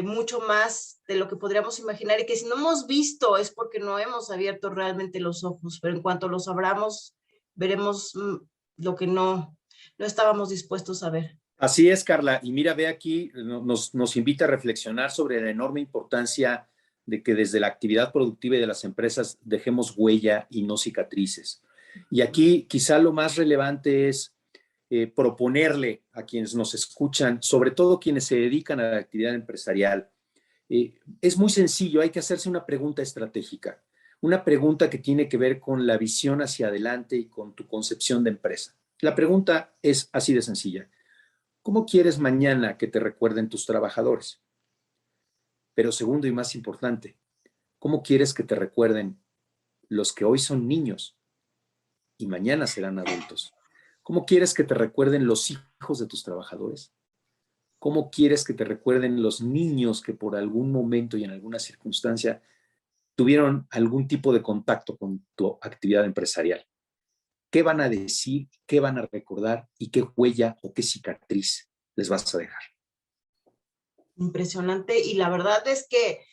[SPEAKER 13] mucho más de lo que podríamos imaginar, y que si no hemos visto es porque no hemos abierto realmente los ojos, pero en cuanto los abramos, veremos lo que no estábamos dispuestos a ver.
[SPEAKER 14] Así es, Carla. Y mira, ve aquí, nos invita a reflexionar sobre la enorme importancia de que desde la actividad productiva y de las empresas dejemos huella y no cicatrices. Y aquí quizá lo más relevante es proponerle a quienes nos escuchan, sobre todo quienes se dedican a la actividad empresarial, es muy sencillo, hay que hacerse una pregunta estratégica, una pregunta que tiene que ver con la visión hacia adelante y con tu concepción de empresa. La pregunta es así de sencilla. ¿Cómo quieres mañana que te recuerden tus trabajadores? Pero segundo y más importante, ¿cómo quieres que te recuerden los que hoy son niños y mañana serán adultos? ¿Cómo quieres que te recuerden los hijos de tus trabajadores? ¿Cómo quieres que te recuerden los niños que por algún momento y en alguna circunstancia tuvieron algún tipo de contacto con tu actividad empresarial? ¿Qué van a decir, qué van a recordar y qué huella o qué cicatriz les vas a dejar?
[SPEAKER 13] Impresionante, y la verdad es que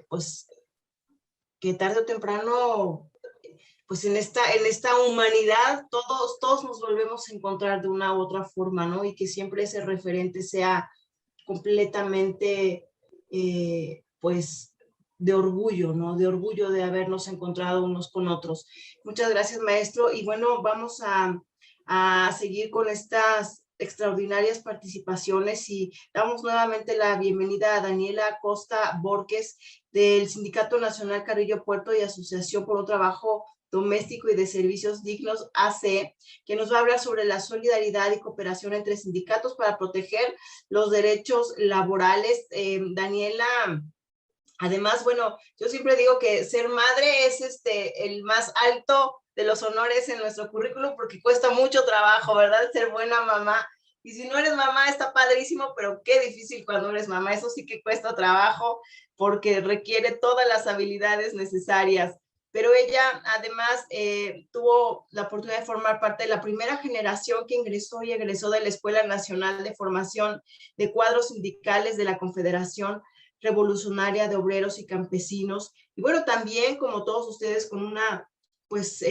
[SPEAKER 13] pues que tarde o temprano, pues en esta humanidad todos nos volvemos a encontrar de una u otra forma, ¿no? Y que siempre ese referente sea completamente pues de orgullo, ¿no? De orgullo de habernos encontrado unos con otros. Muchas gracias, maestro. Y bueno, vamos a seguir con estas extraordinarias participaciones y damos nuevamente la bienvenida a Daniela Costa Borges del Sindicato Nacional Carrillo Puerto y Asociación por un Trabajo Doméstico y de Servicios Dignos AC, que nos va a hablar sobre la solidaridad y cooperación entre sindicatos para proteger los derechos laborales. Daniela, además, bueno, yo siempre digo que ser madre es el más alto de los honores en nuestro currículum, porque cuesta mucho trabajo, ¿verdad? Ser buena mamá. Y si no eres mamá, está padrísimo, pero qué difícil cuando eres mamá. Eso sí que cuesta trabajo, porque requiere todas las habilidades necesarias. Pero ella, además, tuvo la oportunidad de formar parte de la primera generación que ingresó y egresó de la Escuela Nacional de Formación de Cuadros Sindicales de la Confederación Revolucionaria de Obreros y Campesinos. Y bueno, también, como todos ustedes, con una pues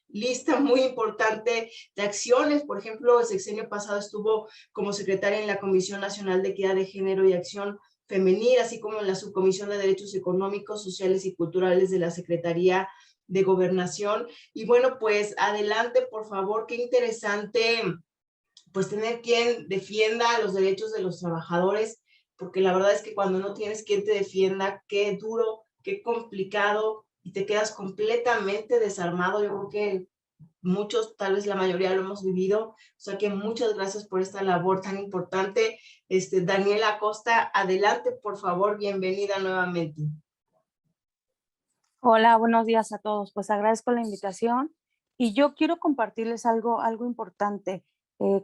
[SPEAKER 13] lista muy importante de acciones. Por ejemplo, el sexenio pasado estuvo como secretaria en la Comisión Nacional de Equidad de Género y Acción Femenil, así como en la Subcomisión de Derechos Económicos, Sociales y Culturales de la Secretaría de Gobernación. Y bueno, pues adelante, por favor. Qué interesante pues tener quien defienda los derechos de los trabajadores, porque la verdad es que cuando no tienes quien te defienda, qué duro, qué complicado, y te quedas completamente desarmado. Yo creo que muchos, tal vez la mayoría lo hemos vivido. O sea que muchas gracias por esta labor tan importante. Daniela Acosta, adelante, por favor, bienvenida nuevamente.
[SPEAKER 16] Hola, buenos días a todos. Pues agradezco la invitación y yo quiero compartirles algo importante.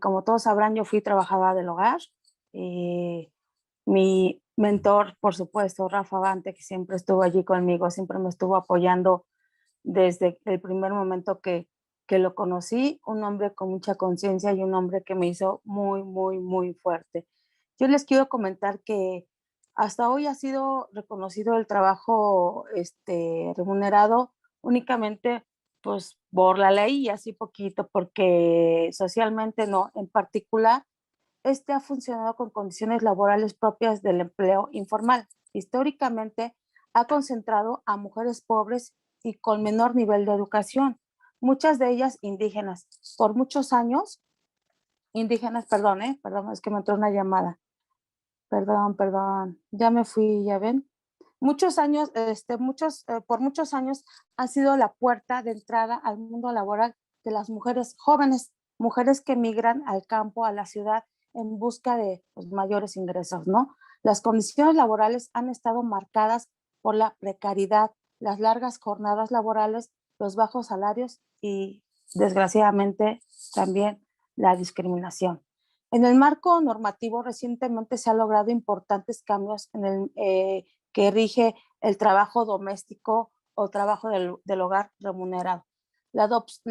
[SPEAKER 16] Como todos sabrán, yo fui trabajadora del hogar. Mi mentor, por supuesto, Rafa Abante, que siempre estuvo allí conmigo, siempre me estuvo apoyando desde el primer momento que lo conocí, un hombre con mucha conciencia y un hombre que me hizo muy, muy, muy fuerte. Yo les quiero comentar que hasta hoy ha sido reconocido el trabajo remunerado únicamente pues por la ley y así poquito, porque socialmente no. En particular, ha funcionado con condiciones laborales propias del empleo informal. Históricamente ha concentrado a mujeres pobres y con menor nivel de educación, muchas de ellas indígenas. Por muchos años, indígenas, perdón, es que me entró una llamada. Perdón, ya me fui, ya ven. Muchos años, por muchos años ha sido la puerta de entrada al mundo laboral de las mujeres jóvenes, mujeres que migran al campo, a la ciudad, en busca de mayores ingresos, ¿no? Las condiciones laborales han estado marcadas por la precariedad, las largas jornadas laborales, los bajos salarios y, desgraciadamente, también la discriminación. En el marco normativo, recientemente se han logrado importantes cambios que rige el trabajo doméstico o trabajo del hogar remunerado. La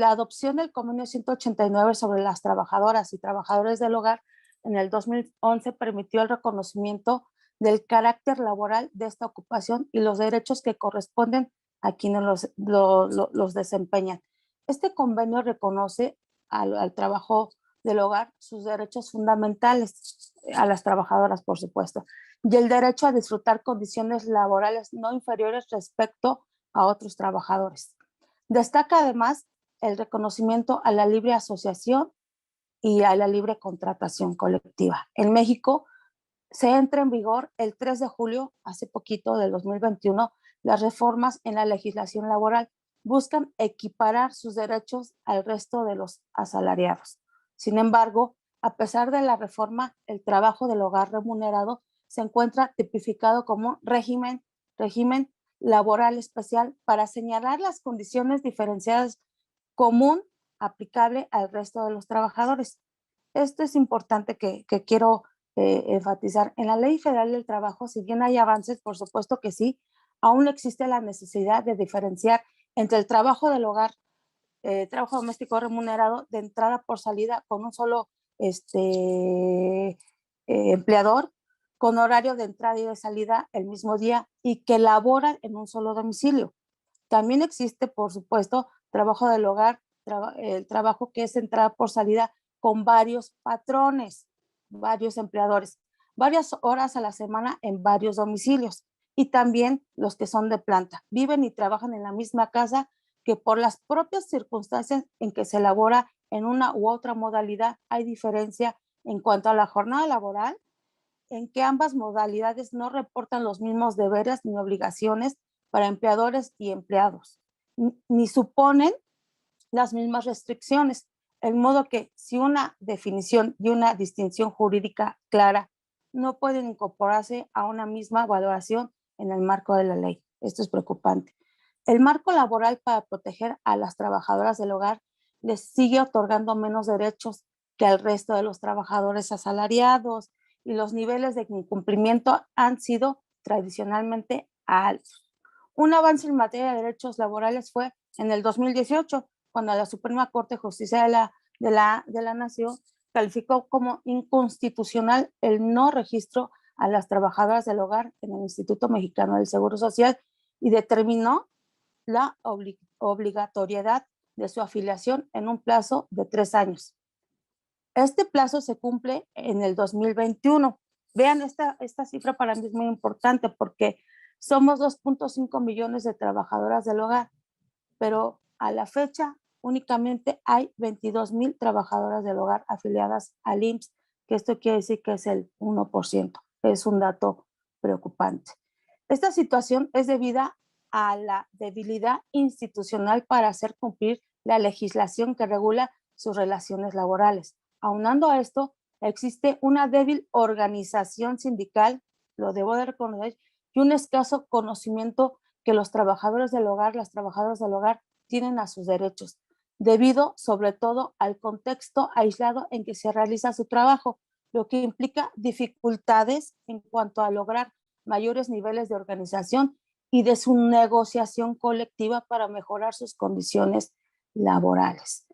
[SPEAKER 16] adopción del convenio 189 sobre las trabajadoras y trabajadores del hogar en el 2011 permitió el reconocimiento del carácter laboral de esta ocupación y los derechos que corresponden a quienes los desempeñan. Este convenio reconoce al trabajo del hogar sus derechos fundamentales, a las trabajadoras, por supuesto, y el derecho a disfrutar condiciones laborales no inferiores respecto a otros trabajadores. Destaca además el reconocimiento a la libre asociación y a la libre contratación colectiva. En México se entra en vigor el 3 de julio, hace poquito, del 2021, las reformas en la legislación laboral buscan equiparar sus derechos al resto de los asalariados. Sin embargo, a pesar de la reforma, el trabajo del hogar remunerado se encuentra tipificado como régimen laboral especial para señalar las condiciones diferenciadas común aplicable al resto de los trabajadores. Esto es importante que quiero enfatizar. En la Ley Federal del Trabajo, si bien hay avances, por supuesto que sí, aún existe la necesidad de diferenciar entre el trabajo del hogar, trabajo doméstico remunerado de entrada por salida con un solo empleador, con horario de entrada y de salida el mismo día y que laboran en un solo domicilio. También existe, por supuesto, trabajo del hogar, el trabajo que es entrada por salida con varios patrones, varios empleadores, varias horas a la semana en varios domicilios, y también los que son de planta, viven y trabajan en la misma casa, que por las propias circunstancias en que se elabora en una u otra modalidad hay diferencia en cuanto a la jornada laboral, en que ambas modalidades no reportan los mismos deberes ni obligaciones para empleadores y empleados, ni suponen las mismas restricciones, en modo que si una definición y una distinción jurídica clara no pueden incorporarse a una misma valoración en el marco de la ley. Esto es preocupante. El marco laboral para proteger a las trabajadoras del hogar les sigue otorgando menos derechos que al resto de los trabajadores asalariados, y los niveles de incumplimiento han sido tradicionalmente altos. Un avance en materia de derechos laborales fue en el 2018, cuando la Suprema Corte de Justicia de la Nación calificó como inconstitucional el no registro a las trabajadoras del hogar en el Instituto Mexicano del Seguro Social y determinó la obligatoriedad de su afiliación en un plazo de 3 años. Este plazo se cumple en el 2021. Vean, esta cifra para mí es muy importante porque somos 2.5 millones de trabajadoras del hogar, pero a la fecha únicamente hay 22,000 trabajadoras del hogar afiliadas al IMSS, que esto quiere decir que es el 1%. Es un dato preocupante. Esta situación es debida a la debilidad institucional para hacer cumplir la legislación que regula sus relaciones laborales. Aunando a esto, existe una débil organización sindical, lo debo de reconocer, y un escaso conocimiento que los trabajadores del hogar, las trabajadoras del hogar, tienen a sus derechos, debido sobre todo al contexto aislado en que se realiza su trabajo, lo que implica dificultades en cuanto a lograr mayores niveles de organización y de su negociación colectiva para mejorar sus condiciones laborales.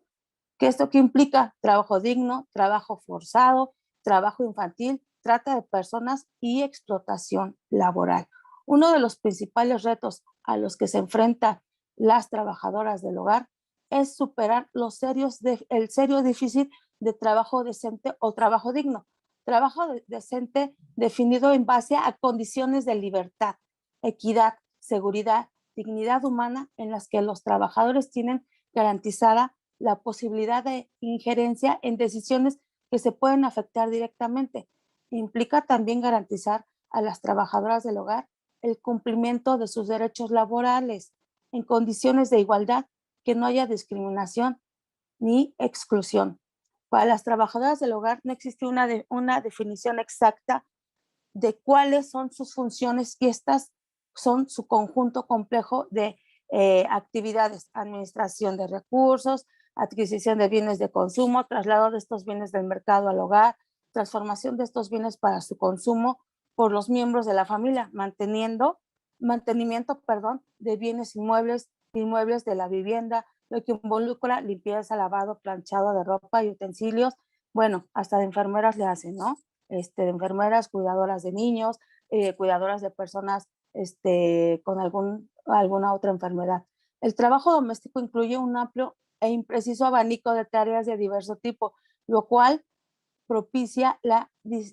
[SPEAKER 16] ¿Qué esto qué implica? Trabajo digno, trabajo forzado, trabajo infantil, trata de personas y explotación laboral. Uno de los principales retos a los que se enfrentan las trabajadoras del hogar es superar el serio déficit de trabajo decente o trabajo digno. Trabajo decente definido en base a condiciones de libertad, equidad, seguridad, dignidad humana en las que los trabajadores tienen garantizada la posibilidad de injerencia en decisiones que se pueden afectar directamente. Implica también garantizar a las trabajadoras del hogar el cumplimiento de sus derechos laborales en condiciones de igualdad, que no haya discriminación ni exclusión. Para las trabajadoras del hogar no existe una definición exacta de cuáles son sus funciones, y estas son su conjunto complejo de actividades: administración de recursos, adquisición de bienes de consumo, traslado de estos bienes del mercado al hogar, transformación de estos bienes para su consumo por los miembros de la familia, mantenimiento de bienes inmuebles de la vivienda, lo que involucra limpieza, lavado, planchado de ropa y utensilios. Bueno, hasta de enfermeras le hacen, ¿no? De enfermeras, cuidadoras de niños, cuidadoras de personas con alguna otra enfermedad. El trabajo doméstico incluye un amplio e impreciso abanico de tareas de diverso tipo, lo cual propicia la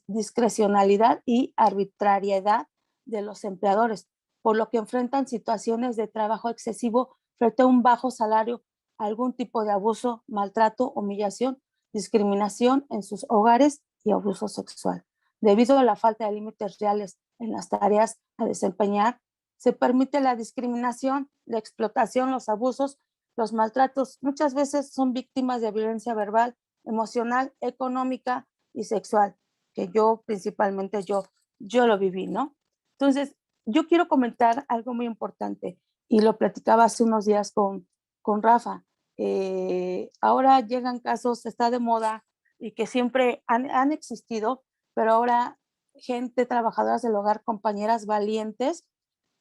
[SPEAKER 16] discrecionalidad y arbitrariedad de los empleadores, por lo que enfrentan situaciones de trabajo excesivo frente a un bajo salario, algún tipo de abuso, maltrato, humillación, discriminación en sus hogares y abuso sexual. Debido a la falta de límites reales en las tareas a desempeñar, se permite la discriminación, la explotación, los abusos, los maltratos. Muchas veces son víctimas de violencia verbal, emocional, económica y sexual, que yo principalmente yo lo viví, ¿no? Entonces, yo quiero comentar algo muy importante y lo platicaba hace unos días con Rafa. Ahora llegan casos, está de moda y que siempre han existido, pero ahora gente, trabajadoras del hogar, compañeras valientes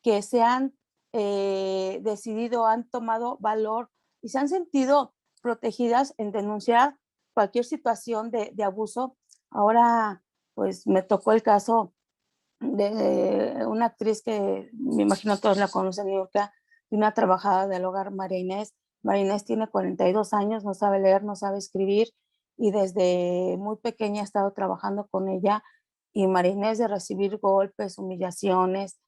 [SPEAKER 16] que se han decidido, han tomado valor y se han sentido protegidas en denunciar cualquier situación de abuso. Ahora, pues me tocó el caso de una actriz que me imagino todos la conocen, de una trabajadora del hogar, María Inés. María Inés tiene 42 años, no sabe leer, no sabe escribir y desde muy pequeña he estado trabajando con ella, y María Inés, de recibir golpes, humillaciones,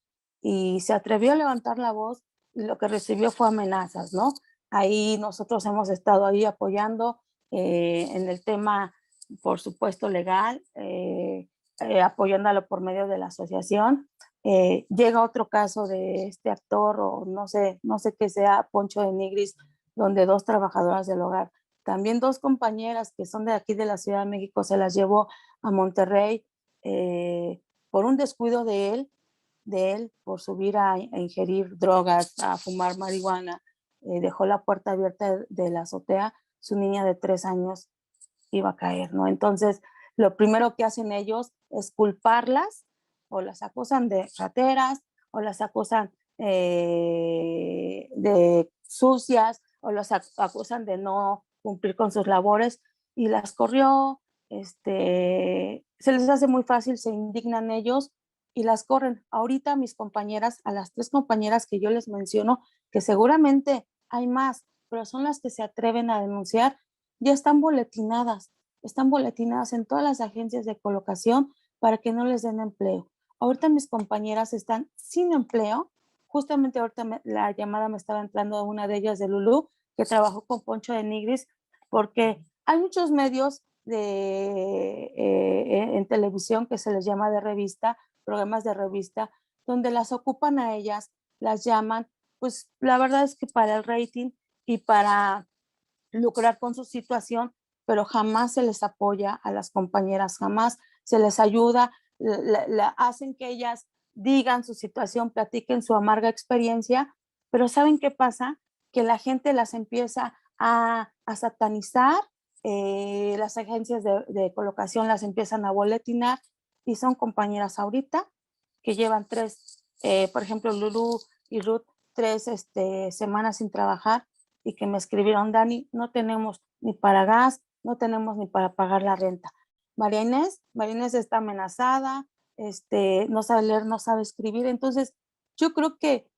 [SPEAKER 16] y se atrevió a levantar la voz y lo que recibió fue amenazas, ¿no? Ahí nosotros hemos estado ahí apoyando en el tema, por supuesto, legal, apoyándolo por medio de la asociación. Llega otro caso de este actor, o no sé qué sea, Poncho de Nigris, donde 2 trabajadoras del hogar, también 2 compañeras que son de aquí de la Ciudad de México, se las llevó a Monterrey por un descuido de él por subir a ingerir drogas, a fumar marihuana. Dejó la puerta abierta de la azotea, su niña de 3 años iba a caer, ¿no? Entonces, lo primero que hacen ellos es culparlas, o las acusan de rateras, o las acusan de sucias, o las acusan de no cumplir con sus labores, y las corrió. Se les hace muy fácil, se indignan ellos y las corren. Ahorita mis compañeras, a las 3 compañeras que yo les menciono, que seguramente hay más, pero son las que se atreven a denunciar, ya están boletinadas en todas las agencias de colocación para que no les den empleo. Ahorita mis compañeras están sin empleo. Justamente ahorita la llamada me estaba entrando a una de ellas, de Lulú, que trabajó con Poncho de Nigris, porque hay muchos medios en televisión que se les llama de revista, programas de revista, donde las ocupan a ellas, las llaman, pues la verdad es que para el rating y para lucrar con su situación, pero jamás se les apoya a las compañeras, jamás se les ayuda, hacen que ellas digan su situación, platiquen su amarga experiencia, pero ¿saben qué pasa? Que la gente las empieza a satanizar, las agencias de colocación las empiezan a boletinar, y son compañeras ahorita que llevan 3, por ejemplo, Lulu y Ruth, 3 semanas sin trabajar, y que me escribieron: Dani, no tenemos ni para gas, no tenemos ni para pagar la renta. María Inés está amenazada, no sabe leer, no sabe escribir. Entonces, yo creo que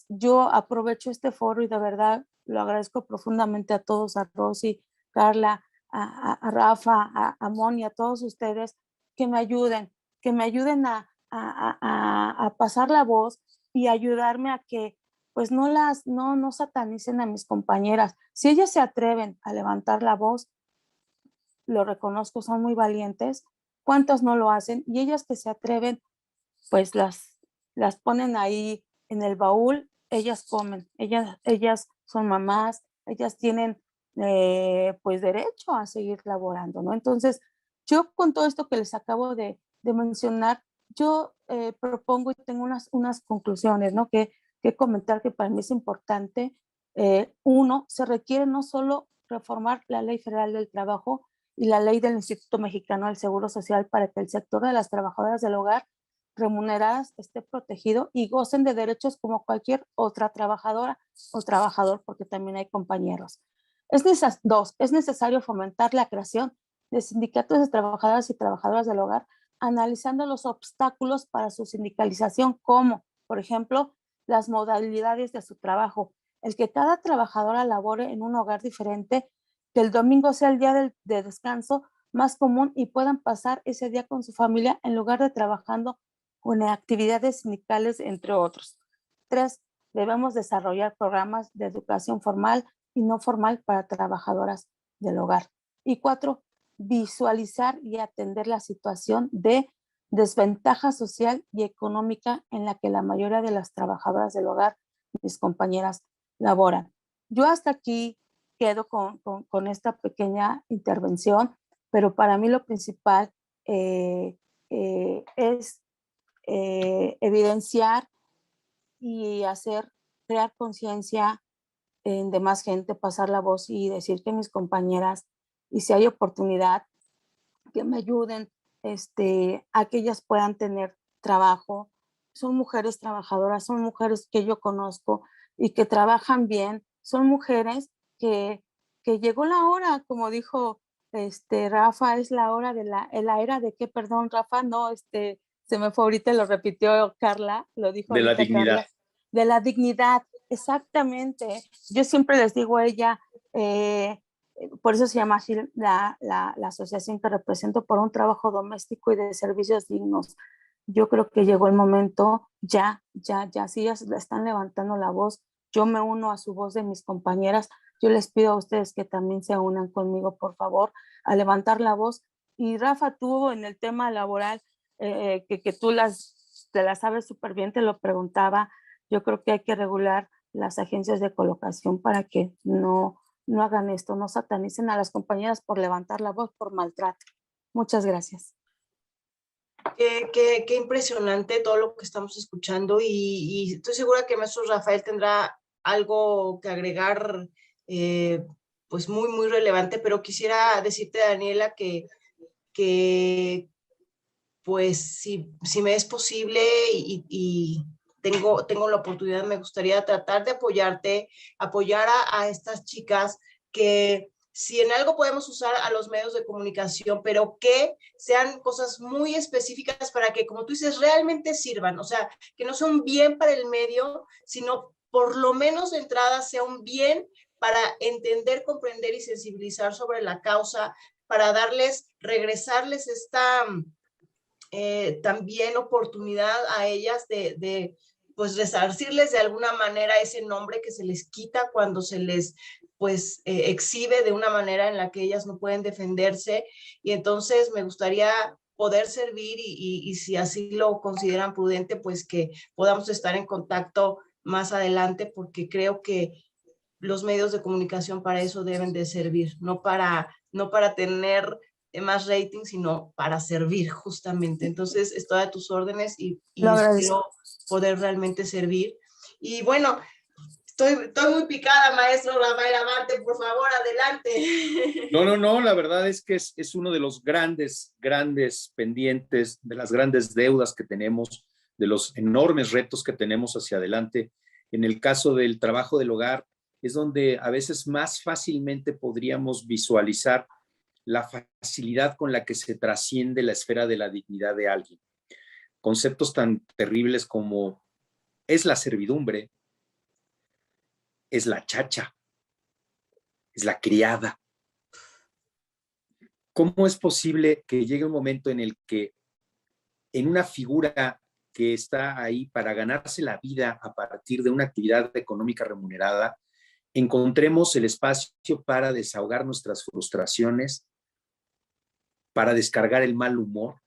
[SPEAKER 16] yo aprovecho este foro y de verdad lo agradezco profundamente a todos, a Rosy, Carla, a Rafa, a Moni, a todos ustedes, que me ayuden a pasar la voz y ayudarme a que pues no satanicen a mis compañeras. Si ellas se atreven a levantar la voz, lo reconozco, son muy valientes. ¿Cuántas no lo hacen? Y ellas que se atreven, pues las ponen ahí en el baúl, ellas comen, ellas son mamás, ellas tienen pues derecho a seguir laborando, ¿no? Entonces, yo con todo esto que les acabo de mencionar, yo propongo y tengo unas conclusiones, ¿no? Que comentar que para mí es importante. Uno, se requiere no solo reformar la Ley Federal del Trabajo y la ley del Instituto Mexicano del Seguro Social para que el sector de las trabajadoras del hogar remuneradas esté protegido y gocen de derechos como cualquier otra trabajadora o trabajador, porque también hay compañeros. Dos, es necesario fomentar la creación de sindicatos de trabajadoras y trabajadoras del hogar, analizando los obstáculos para su sindicalización, como, por ejemplo, las modalidades de su trabajo, el que cada trabajadora labore en un hogar diferente, que el domingo sea el día de descanso más común y puedan pasar ese día con su familia en lugar de trabajando con actividades sindicales, entre otros. 3. Debemos desarrollar programas de educación formal y no formal para trabajadoras del hogar. Y 4. Visualizar y atender la situación de desventaja social y económica en la que la mayoría de las trabajadoras del hogar, mis compañeras, laboran. Yo hasta aquí quedo con esta pequeña intervención, pero para mí lo principal es evidenciar y crear conciencia en demás gente, pasar la voz y decir que mis compañeras, y si hay oportunidad, que me ayuden a que ellas puedan tener trabajo. Son mujeres trabajadoras, son mujeres que yo conozco y que trabajan bien, son mujeres que llegó la hora, como dijo Rafa, es la hora de la era de qué, perdón, Rafa, no, se me fue ahorita, lo repitió Carla, lo dijo
[SPEAKER 14] De la
[SPEAKER 16] ahorita
[SPEAKER 14] dignidad.
[SPEAKER 16] Carla, de la dignidad, exactamente. Yo siempre les digo a ella, por eso se llama así la asociación que represento, por un trabajo doméstico y de servicios dignos. Yo creo que llegó el momento, si ellas están levantando la voz, yo me uno a su voz de mis compañeras, yo les pido a ustedes que también se unan conmigo, por favor, a levantar la voz. Y Rafa, tú en el tema laboral, que tú te la sabes súper bien, te lo preguntaba, yo creo que hay que regular las agencias de colocación para que no hagan esto, no satanicen a las compañeras por levantar la voz, por maltrato. Muchas gracias.
[SPEAKER 13] Qué impresionante todo lo que estamos escuchando y estoy segura que el maestro Rafael tendrá algo que agregar pues muy relevante, pero quisiera decirte, Daniela, que pues si me es posible y tengo la oportunidad, me gustaría tratar de apoyar a estas chicas que si en algo podemos usar a los medios de comunicación, pero que sean cosas muy específicas para que, como tú dices, realmente sirvan, o sea, que no sea un bien para el medio, sino por lo menos de entrada sea un bien para entender, comprender y sensibilizar sobre la causa, para regresarles esta también oportunidad a ellas de pues resarcirles de alguna manera ese nombre que se les quita cuando se les pues exhibe de una manera en la que ellas no pueden defenderse, y entonces me gustaría poder servir y si así lo consideran prudente, pues que podamos estar en contacto más adelante, porque creo que los medios de comunicación para eso deben de servir, no para tener más rating, sino para servir justamente. Entonces estoy a tus órdenes y espero poder realmente servir. Y bueno, estoy muy picada, maestro Rafael Abante, por favor, adelante.
[SPEAKER 14] No, la verdad es que es uno de los grandes pendientes, de las grandes deudas que tenemos, de los enormes retos que tenemos hacia adelante. En el caso del trabajo del hogar, es donde a veces más fácilmente podríamos visualizar la facilidad con la que se trasciende la esfera de la dignidad de alguien. Conceptos tan terribles como es la servidumbre, es la chacha, es la criada. ¿Cómo es posible que llegue un momento en el que en una figura que está ahí para ganarse la vida a partir de una actividad económica remunerada, encontremos el espacio para desahogar nuestras frustraciones, para descargar el mal humor,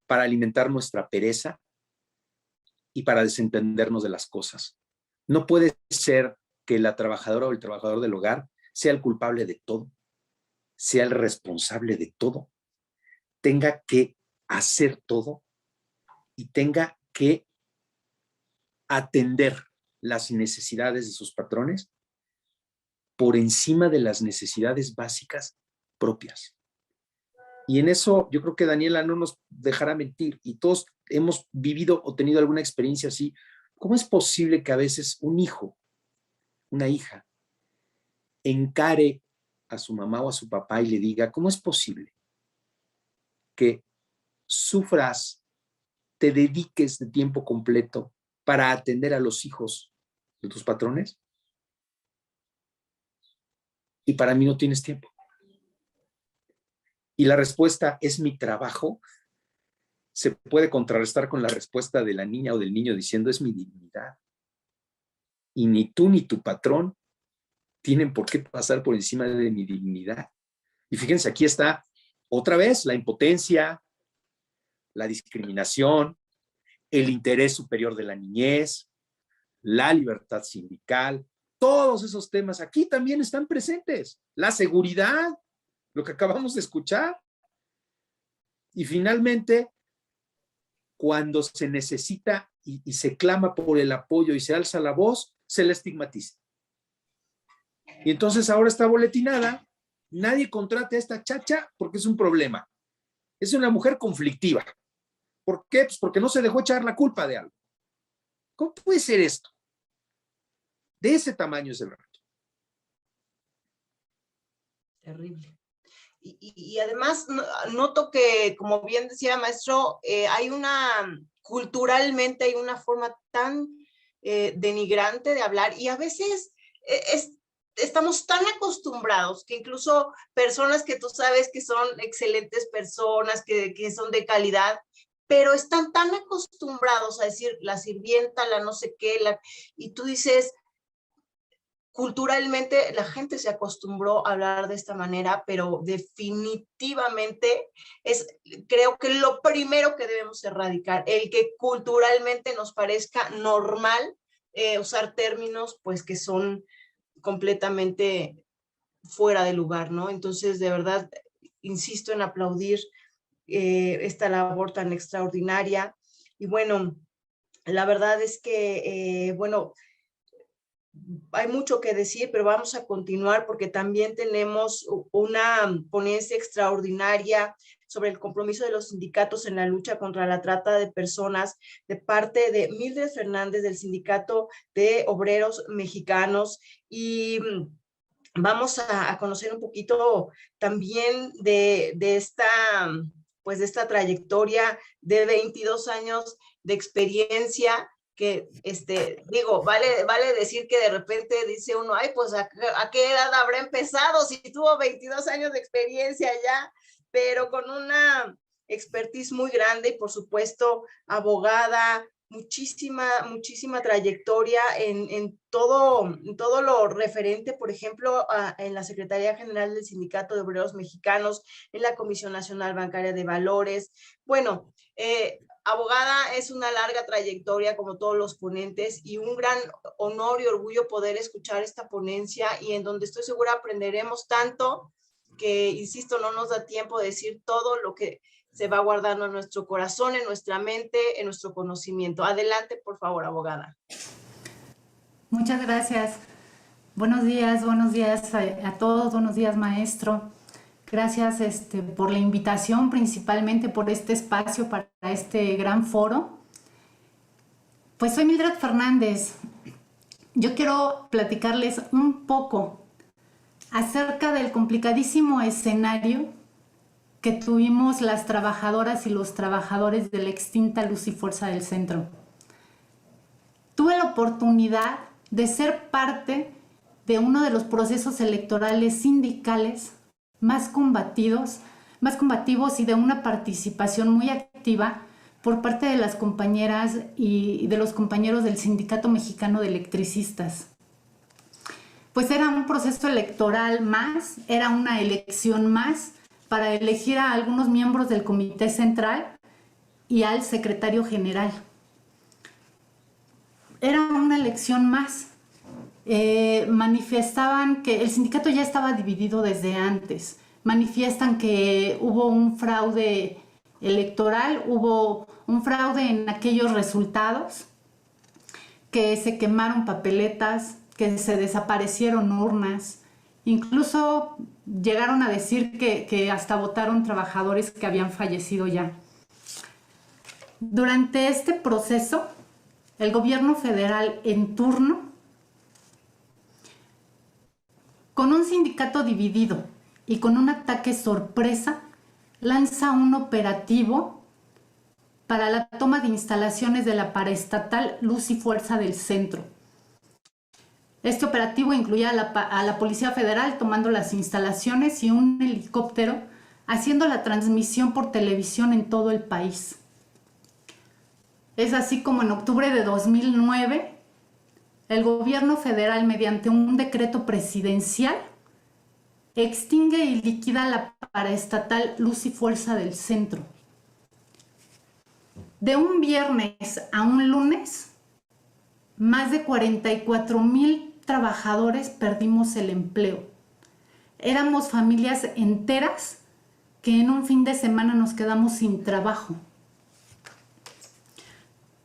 [SPEAKER 14] para alimentar nuestra pereza y para desentendernos de las cosas? No puede ser que la trabajadora o el trabajador del hogar sea el culpable de todo, sea el responsable de todo, tenga que hacer todo y tenga que atender las necesidades de sus patrones por encima de las necesidades básicas propias. Y en eso yo creo que Daniela no nos dejará mentir, y todos hemos vivido o tenido alguna experiencia así. ¿Cómo es posible que a veces un hijo, una hija, encare a su mamá o a su papá y le diga, ¿cómo es posible que sufras, te dediques de tiempo completo para atender a los hijos de tus patrones? Y para mí no tienes tiempo. Y la respuesta es mi trabajo. Se puede contrarrestar con la respuesta de la niña o del niño diciendo es mi dignidad. Y ni tú ni tu patrón tienen por qué pasar por encima de mi dignidad. Y fíjense, aquí está otra vez la impotencia, la discriminación, el interés superior de la niñez, la libertad sindical, todos esos temas aquí también están presentes. La seguridad, lo que acabamos de escuchar. Y finalmente, cuando se necesita y se clama por el apoyo y se alza la voz, se le estigmatiza. Y entonces ahora está boletinada, nadie contrata a esta chacha porque es un problema. Es una mujer conflictiva. ¿Por qué? Pues porque no se dejó echar la culpa de algo. ¿Cómo puede ser esto? De ese tamaño es el reto.
[SPEAKER 13] Terrible. Y además noto que, como bien decía maestro, culturalmente hay una forma tan denigrante de hablar, y a veces estamos tan acostumbrados que incluso personas que tú sabes que son excelentes personas, que son de calidad, pero están tan acostumbrados a decir la sirvienta, la no sé qué, y tú dices, culturalmente la gente se acostumbró a hablar de esta manera, pero definitivamente creo que lo primero que debemos erradicar, el que culturalmente nos parezca normal usar términos pues que son completamente fuera de lugar, ¿no? Entonces, de verdad, insisto en aplaudir esta labor tan extraordinaria. Y bueno, la verdad es que, bueno, hay mucho que decir, pero vamos a continuar porque también tenemos una ponencia extraordinaria sobre el compromiso de los sindicatos en la lucha contra la trata de personas de parte de Mildred Fernández del Sindicato de Obreros Mexicanos, y vamos a conocer un poquito también de esta trayectoria de 22 años de experiencia, que digo, vale decir que de repente dice uno, ay, pues ¿a qué edad habrá empezado? Si tuvo 22 años de experiencia ya, pero con una expertise muy grande y por supuesto abogada, muchísima trayectoria en todo lo referente, por ejemplo, en la Secretaría General del Sindicato de Obreros Mexicanos, en la Comisión Nacional Bancaria de Valores. Bueno, abogada, es una larga trayectoria como todos los ponentes, y un gran honor y orgullo poder escuchar esta ponencia, y en donde estoy segura aprenderemos tanto que, insisto, no nos da tiempo de decir todo lo que se va guardando en nuestro corazón, en nuestra mente, en nuestro conocimiento. Adelante, por favor, abogada.
[SPEAKER 17] Muchas gracias. Buenos días a todos, buenos días, maestro. Gracias por la invitación, principalmente por este espacio para este gran foro. Pues soy Mildred Fernández. Yo quiero platicarles un poco acerca del complicadísimo escenario que tuvimos las trabajadoras y los trabajadores de la extinta Luz y Fuerza del Centro. Tuve la oportunidad de ser parte de uno de los procesos electorales sindicales más combativos y de una participación muy activa por parte de las compañeras y de los compañeros del Sindicato Mexicano de Electricistas. Pues era un proceso electoral más, era una elección más para elegir a algunos miembros del Comité Central y al secretario general. Era una elección más. Manifestaban que el sindicato ya estaba dividido desde antes. Manifiestan que hubo un fraude electoral, hubo un fraude en aquellos resultados, que se quemaron papeletas, que se desaparecieron urnas, incluso llegaron a decir que hasta votaron trabajadores que habían fallecido ya. Durante este proceso, el gobierno federal en turno, con un sindicato dividido y con un ataque sorpresa, lanza un operativo para la toma de instalaciones de la paraestatal Luz y Fuerza del Centro. Este operativo incluía a la Policía Federal tomando las instalaciones y un helicóptero haciendo la transmisión por televisión en todo el país. Es así como en octubre de 2009, el gobierno federal, mediante un decreto presidencial, extingue y liquida la paraestatal Luz y Fuerza del Centro. De un viernes a un lunes, más de 44,000 trabajadores perdimos el empleo. Éramos familias enteras que en un fin de semana nos quedamos sin trabajo.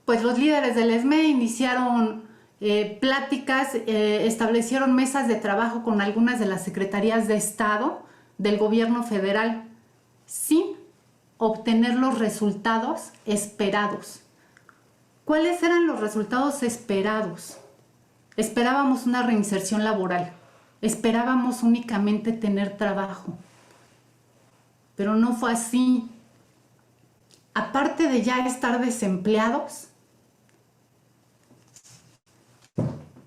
[SPEAKER 17] Pues los líderes del ESME iniciaron pláticas, establecieron mesas de trabajo con algunas de las secretarías de Estado del gobierno federal, sin obtener los resultados esperados. ¿Cuáles eran los resultados esperados? Esperábamos una reinserción laboral, esperábamos únicamente tener trabajo, pero no fue así. Aparte de ya estar desempleados,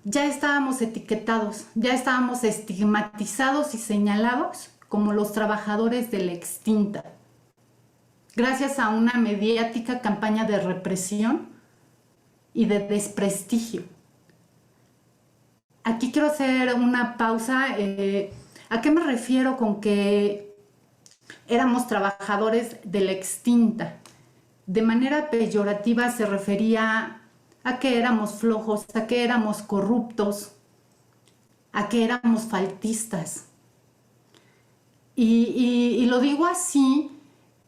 [SPEAKER 17] ya estábamos etiquetados, ya estábamos estigmatizados y señalados como los trabajadores de la extinta. Gracias a una mediática campaña de represión y de desprestigio. Aquí quiero hacer una pausa. ¿A qué me refiero con que éramos trabajadores de la extinta? De manera peyorativa se refería a que éramos flojos, a que éramos corruptos, a que éramos faltistas. Y lo digo así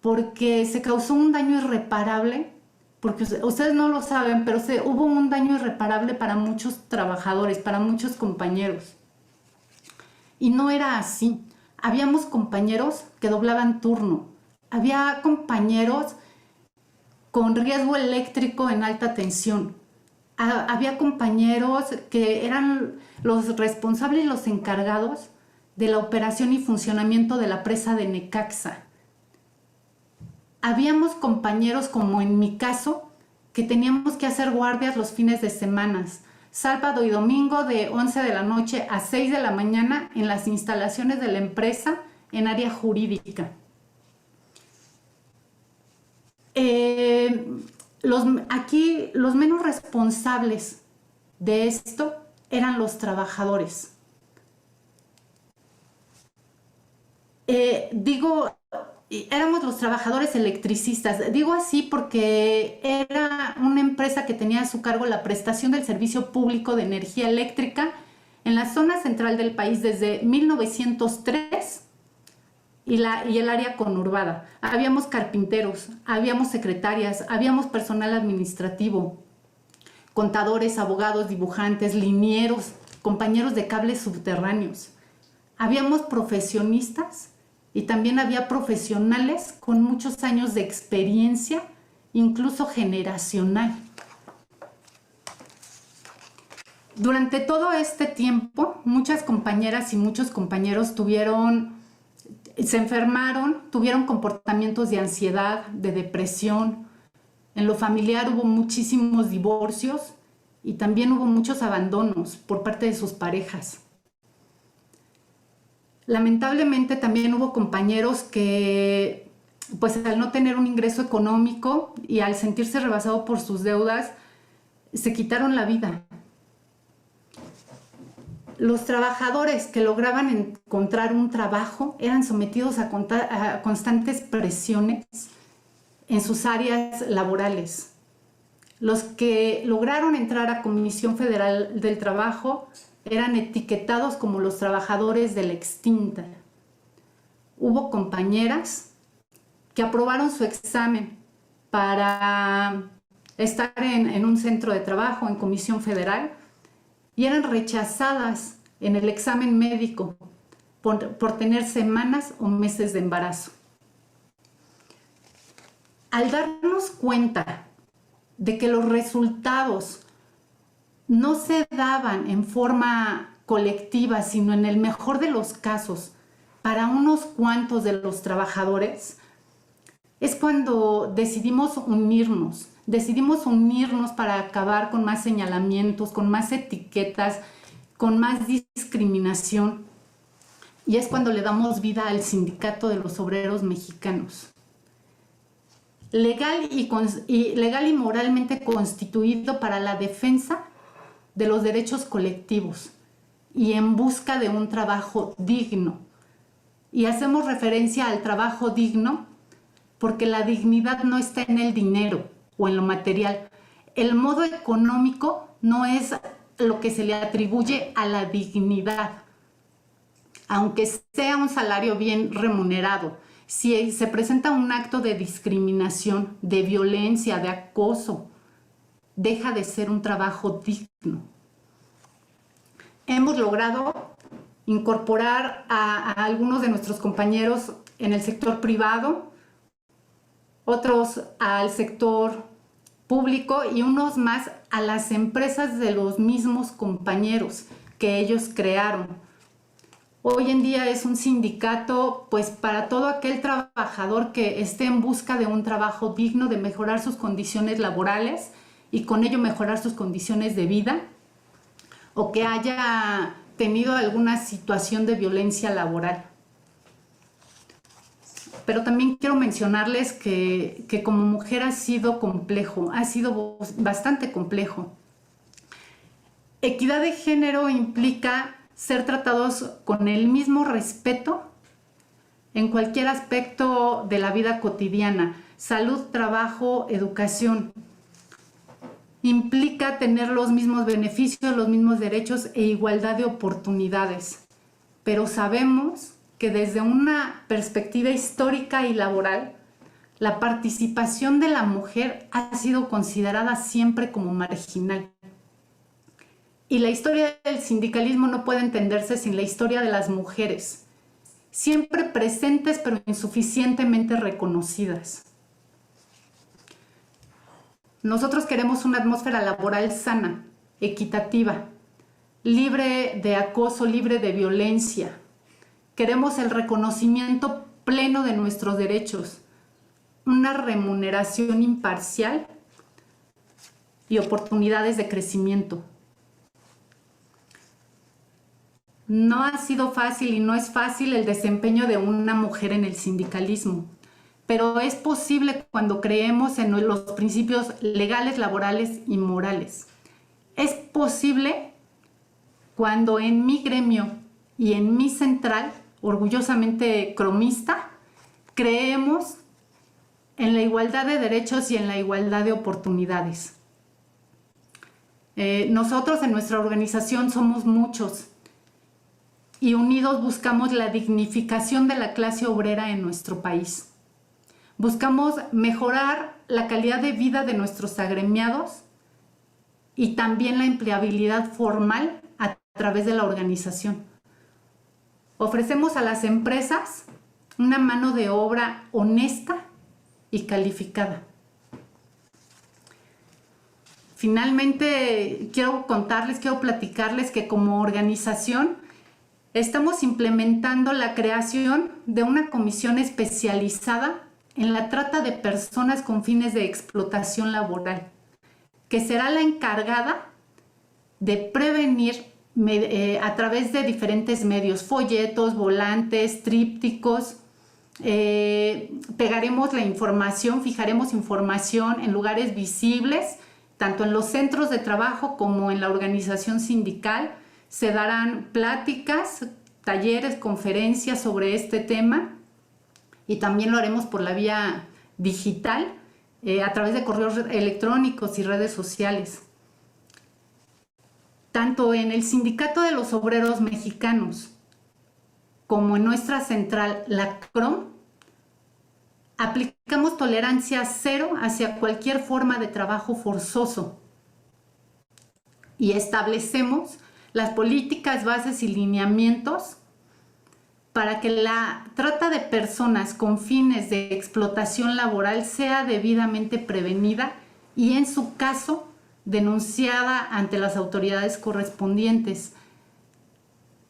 [SPEAKER 17] porque se causó un daño irreparable, porque ustedes no lo saben, pero hubo un daño irreparable para muchos trabajadores, para muchos compañeros. Y no era así. Habíamos compañeros que doblaban turno, había compañeros con riesgo eléctrico en alta tensión, había compañeros que eran los responsables y los encargados de la operación y funcionamiento de la presa de Necaxa. Habíamos compañeros, como en mi caso, que teníamos que hacer guardias los fines de semana, sábado y domingo de 11 de la noche a 6 de la mañana en las instalaciones de la empresa en área jurídica. Aquí los menos responsables de esto eran los trabajadores. Éramos los trabajadores electricistas. Digo así porque era una empresa que tenía a su cargo la prestación del servicio público de energía eléctrica en la zona central del país desde 1903 y el área conurbada. Habíamos carpinteros, habíamos secretarias, habíamos personal administrativo, contadores, abogados, dibujantes, linieros, compañeros de cables subterráneos. Habíamos profesionistas y también había profesionales con muchos años de experiencia, incluso generacional. Durante todo este tiempo, muchas compañeras y muchos compañeros se enfermaron, tuvieron comportamientos de ansiedad, de depresión. En lo familiar hubo muchísimos divorcios y también hubo muchos abandonos por parte de sus parejas. Lamentablemente también hubo compañeros que, pues al no tener un ingreso económico y al sentirse rebasados por sus deudas, se quitaron la vida. Los trabajadores que lograban encontrar un trabajo eran sometidos a constantes presiones en sus áreas laborales. Los que lograron entrar a Comisión Federal del Trabajo eran etiquetados como los trabajadores de la extinta. Hubo compañeras que aprobaron su examen para estar en un centro de trabajo, en Comisión Federal, y eran rechazadas en el examen médico por tener semanas o meses de embarazo. Al darnos cuenta de que los resultados no se daban en forma colectiva, sino en el mejor de los casos para unos cuantos de los trabajadores, es cuando decidimos unirnos para acabar con más señalamientos, con más etiquetas, con más discriminación. Y es cuando le damos vida al Sindicato de los Obreros Mexicanos. Legal y moralmente constituido para la defensa de los derechos colectivos y en busca de un trabajo digno. Y hacemos referencia al trabajo digno porque la dignidad no está en el dinero o en lo material. El modo económico no es lo que se le atribuye a la dignidad. Aunque sea un salario bien remunerado, si se presenta un acto de discriminación, de violencia, de acoso, deja de ser un trabajo digno. Hemos logrado incorporar a algunos de nuestros compañeros en el sector privado, otros al sector público y unos más a las empresas de los mismos compañeros que ellos crearon. Hoy en día es un sindicato pues para todo aquel trabajador que esté en busca de un trabajo digno, de mejorar sus condiciones laborales y con ello mejorar sus condiciones de vida, o que haya tenido alguna situación de violencia laboral. Pero también quiero mencionarles que como mujer ha sido complejo, ha sido bastante complejo. Equidad de género implica ser tratados con el mismo respeto en cualquier aspecto de la vida cotidiana, salud, trabajo, educación. Implica tener los mismos beneficios, los mismos derechos e igualdad de oportunidades. Pero sabemos que desde una perspectiva histórica y laboral, la participación de la mujer ha sido considerada siempre como marginal. Y la historia del sindicalismo no puede entenderse sin la historia de las mujeres, siempre presentes pero insuficientemente reconocidas. Nosotros queremos una atmósfera laboral sana, equitativa, libre de acoso, libre de violencia. Queremos el reconocimiento pleno de nuestros derechos, una remuneración imparcial y oportunidades de crecimiento. No ha sido fácil y no es fácil el desempeño de una mujer en el sindicalismo, pero es posible cuando creemos en los principios legales, laborales y morales. Es posible cuando en mi gremio y en mi central, orgullosamente cromista, creemos en la igualdad de derechos y en la igualdad de oportunidades. Nosotros en nuestra organización somos muchos y unidos buscamos la dignificación de la clase obrera en nuestro país. Buscamos mejorar la calidad de vida de nuestros agremiados y también la empleabilidad formal a través de la organización. Ofrecemos a las empresas una mano de obra honesta y calificada. Finalmente, quiero platicarles que como organización estamos implementando la creación de una comisión especializada en la trata de personas con fines de explotación laboral, que será la encargada de prevenir a través de diferentes medios, folletos, volantes, trípticos. Pegaremos la información, fijaremos información en lugares visibles, tanto en los centros de trabajo como en la organización sindical. Se darán pláticas, talleres, conferencias sobre este tema y también lo haremos por la vía digital, a través de correos electrónicos y redes sociales. Tanto en el Sindicato de los Obreros Mexicanos como en nuestra central, la CROM, Aplicamos tolerancia cero hacia cualquier forma de trabajo forzoso y establecemos las políticas, bases y lineamientos para que la trata de personas con fines de explotación laboral sea debidamente prevenida y, en su caso, denunciada ante las autoridades correspondientes.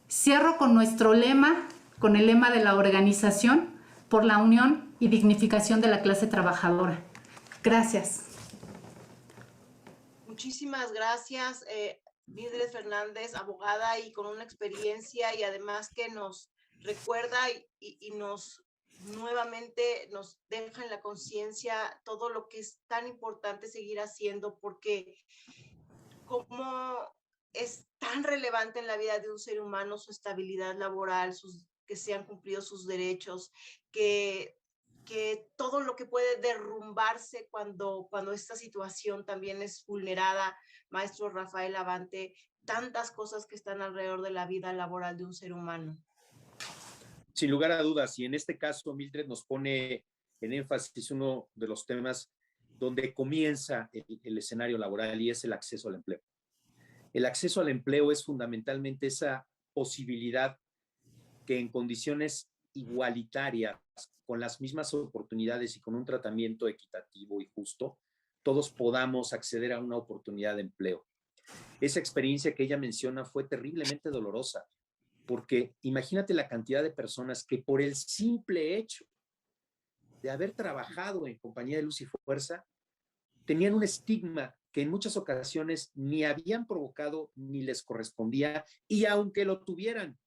[SPEAKER 17] Cierro con nuestro lema, con el lema de la organización por la unión y dignificación de la clase trabajadora. Gracias.
[SPEAKER 13] Muchísimas gracias, Mildred Fernández, abogada y con una experiencia y además que nos recuerda y nos nuevamente nos deja en la conciencia todo lo que es tan importante seguir haciendo, porque como es tan relevante en la vida de un ser humano su estabilidad laboral, que sean cumplidos sus derechos, que todo lo que puede derrumbarse cuando esta situación también es vulnerada, maestro Rafael Abante, tantas cosas que están alrededor de la vida laboral de un ser humano.
[SPEAKER 14] Sin lugar a dudas, y en este caso Mildred nos pone en énfasis uno de los temas donde comienza el escenario laboral y es el acceso al empleo. El acceso al empleo es fundamentalmente esa posibilidad que en condiciones igualitarias, con las mismas oportunidades y con un tratamiento equitativo y justo, todos podamos acceder a una oportunidad de empleo. Esa experiencia que ella menciona fue terriblemente dolorosa, porque imagínate la cantidad de personas que por el simple hecho de haber trabajado en compañía de luz y fuerza, tenían un estigma que en muchas ocasiones ni habían provocado ni les correspondía, y aunque lo tuvieran,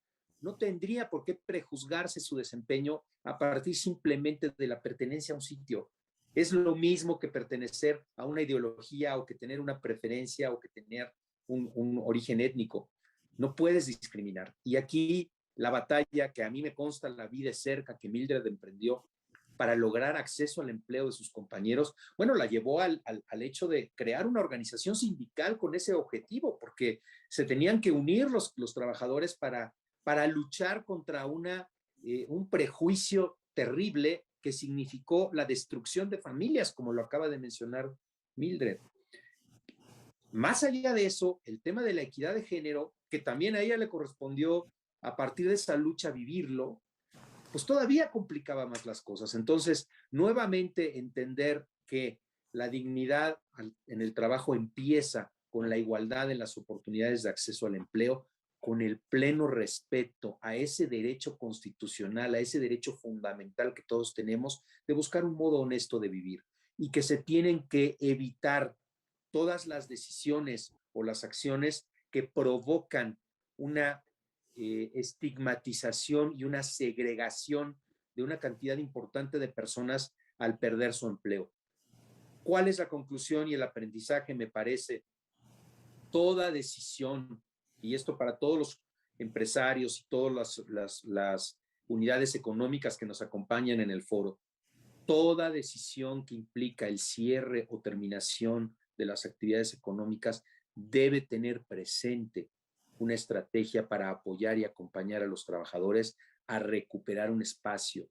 [SPEAKER 14] no tendría por qué prejuzgarse su desempeño a partir simplemente de la pertenencia a un sitio. Es lo mismo que pertenecer a una ideología o que tener una preferencia o que tener un origen étnico. No puedes discriminar. Y aquí la batalla que a mí me consta la vi de cerca que Mildred emprendió para lograr acceso al empleo de sus compañeros, bueno, la llevó al hecho de crear una organización sindical con ese objetivo, porque se tenían que unir los trabajadores para luchar contra un prejuicio terrible que significó la destrucción de familias, como lo acaba de mencionar Mildred. Más allá de eso, el tema de la equidad de género, que también a ella le correspondió a partir de esa lucha vivirlo, pues todavía complicaba más las cosas. Entonces, nuevamente entender que la dignidad en el trabajo empieza con la igualdad en las oportunidades de acceso al empleo, con el pleno respeto a ese derecho constitucional, a ese derecho fundamental que todos tenemos de buscar un modo honesto de vivir, y que se tienen que evitar todas las decisiones o las acciones que provocan una estigmatización y una segregación de una cantidad importante de personas al perder su empleo. ¿Cuál es la conclusión y el aprendizaje? Me parece, toda decisión, y esto para todos los empresarios y todas las unidades económicas que nos acompañan en el foro, toda decisión que implica el cierre o terminación de las actividades económicas debe tener presente una estrategia para apoyar y acompañar a los trabajadores a recuperar un espacio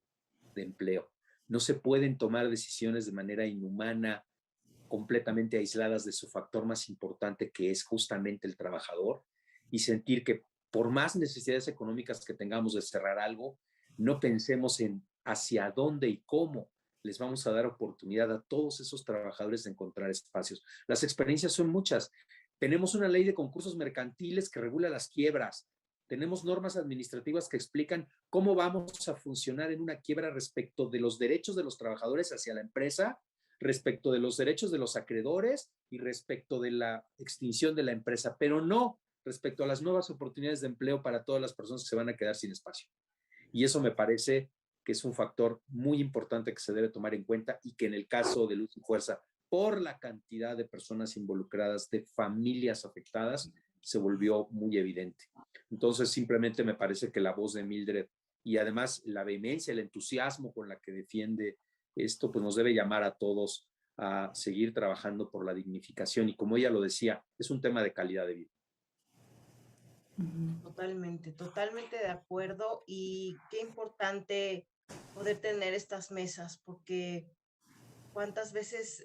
[SPEAKER 14] de empleo. No se pueden tomar decisiones de manera inhumana, completamente aisladas de su factor más importante, que es justamente el trabajador, y sentir que por más necesidades económicas que tengamos de cerrar algo, no pensemos en hacia dónde y cómo les vamos a dar oportunidad a todos esos trabajadores de encontrar espacios. Las experiencias son muchas. Tenemos una ley de concursos mercantiles que regula las quiebras. Tenemos normas administrativas que explican cómo vamos a funcionar en una quiebra respecto de los derechos de los trabajadores hacia la empresa, respecto de los derechos de los acreedores y respecto de la extinción de la empresa, pero no respecto a las nuevas oportunidades de empleo para todas las personas que se van a quedar sin espacio. Y eso me parece que es un factor muy importante que se debe tomar en cuenta, y que en el caso de Luz y Fuerza, por la cantidad de personas involucradas, de familias afectadas, se volvió muy evidente. Entonces, simplemente me parece que la voz de Mildred y además la vehemencia, el entusiasmo con la que defiende esto, pues nos debe llamar a todos a seguir trabajando por la dignificación, y como ella lo decía, es un tema de calidad de vida.
[SPEAKER 13] Totalmente, totalmente de acuerdo, y qué importante poder tener estas mesas, porque cuántas veces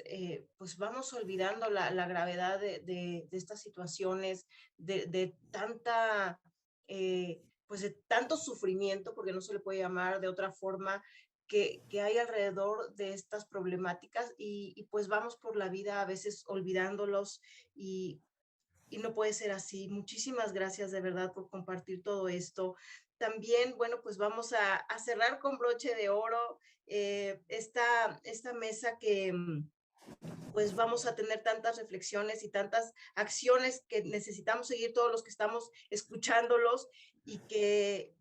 [SPEAKER 13] pues vamos olvidando la gravedad de estas situaciones, de tanta, pues de tanto sufrimiento, porque no se le puede llamar de otra forma, que hay alrededor de estas problemáticas y pues vamos por la vida a veces olvidándolos y no puede ser así. Muchísimas gracias de verdad por compartir todo esto. También, bueno, pues vamos a cerrar con broche de oro esta mesa que pues vamos a tener tantas reflexiones y tantas acciones que necesitamos seguir todos los que estamos escuchándolos y que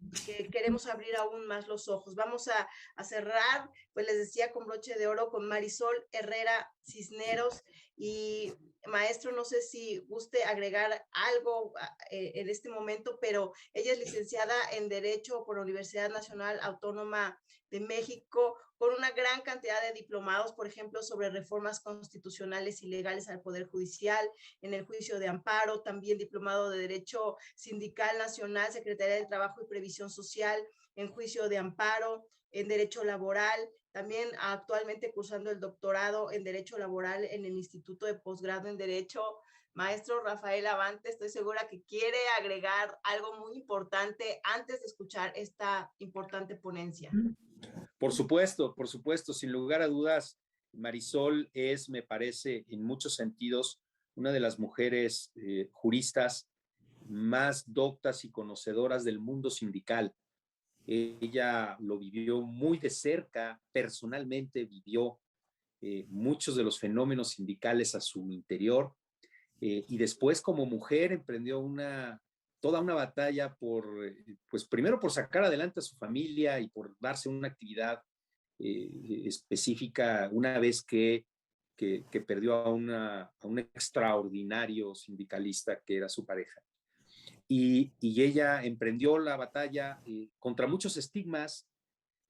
[SPEAKER 13] queremos abrir aún más los ojos. Vamos a cerrar, pues les decía, con broche de oro con Marisol Herrera Cisneros. Y maestro, no sé si guste agregar algo en este momento, pero ella es licenciada en Derecho por la Universidad Nacional Autónoma de México, con una gran cantidad de diplomados, por ejemplo, sobre reformas constitucionales y legales al Poder Judicial, en el juicio de amparo, también diplomado de Derecho Sindical Nacional, Secretaría del Trabajo y Previsión Social, en juicio de amparo, en Derecho Laboral, también actualmente cursando el doctorado en Derecho Laboral en el Instituto de Posgrado en Derecho. Maestro Rafael Abante, estoy segura que quiere agregar algo muy importante antes de escuchar esta importante ponencia.
[SPEAKER 14] Por supuesto, sin lugar a dudas, Marisol es, me parece, en muchos sentidos, una de las mujeres juristas más doctas y conocedoras del mundo sindical. Ella lo vivió muy de cerca, personalmente vivió muchos de los fenómenos sindicales a su interior y después como mujer emprendió toda una batalla pues primero por sacar adelante a su familia y por darse una actividad específica una vez que perdió a un extraordinario sindicalista que era su pareja. Y ella emprendió la batalla contra muchos estigmas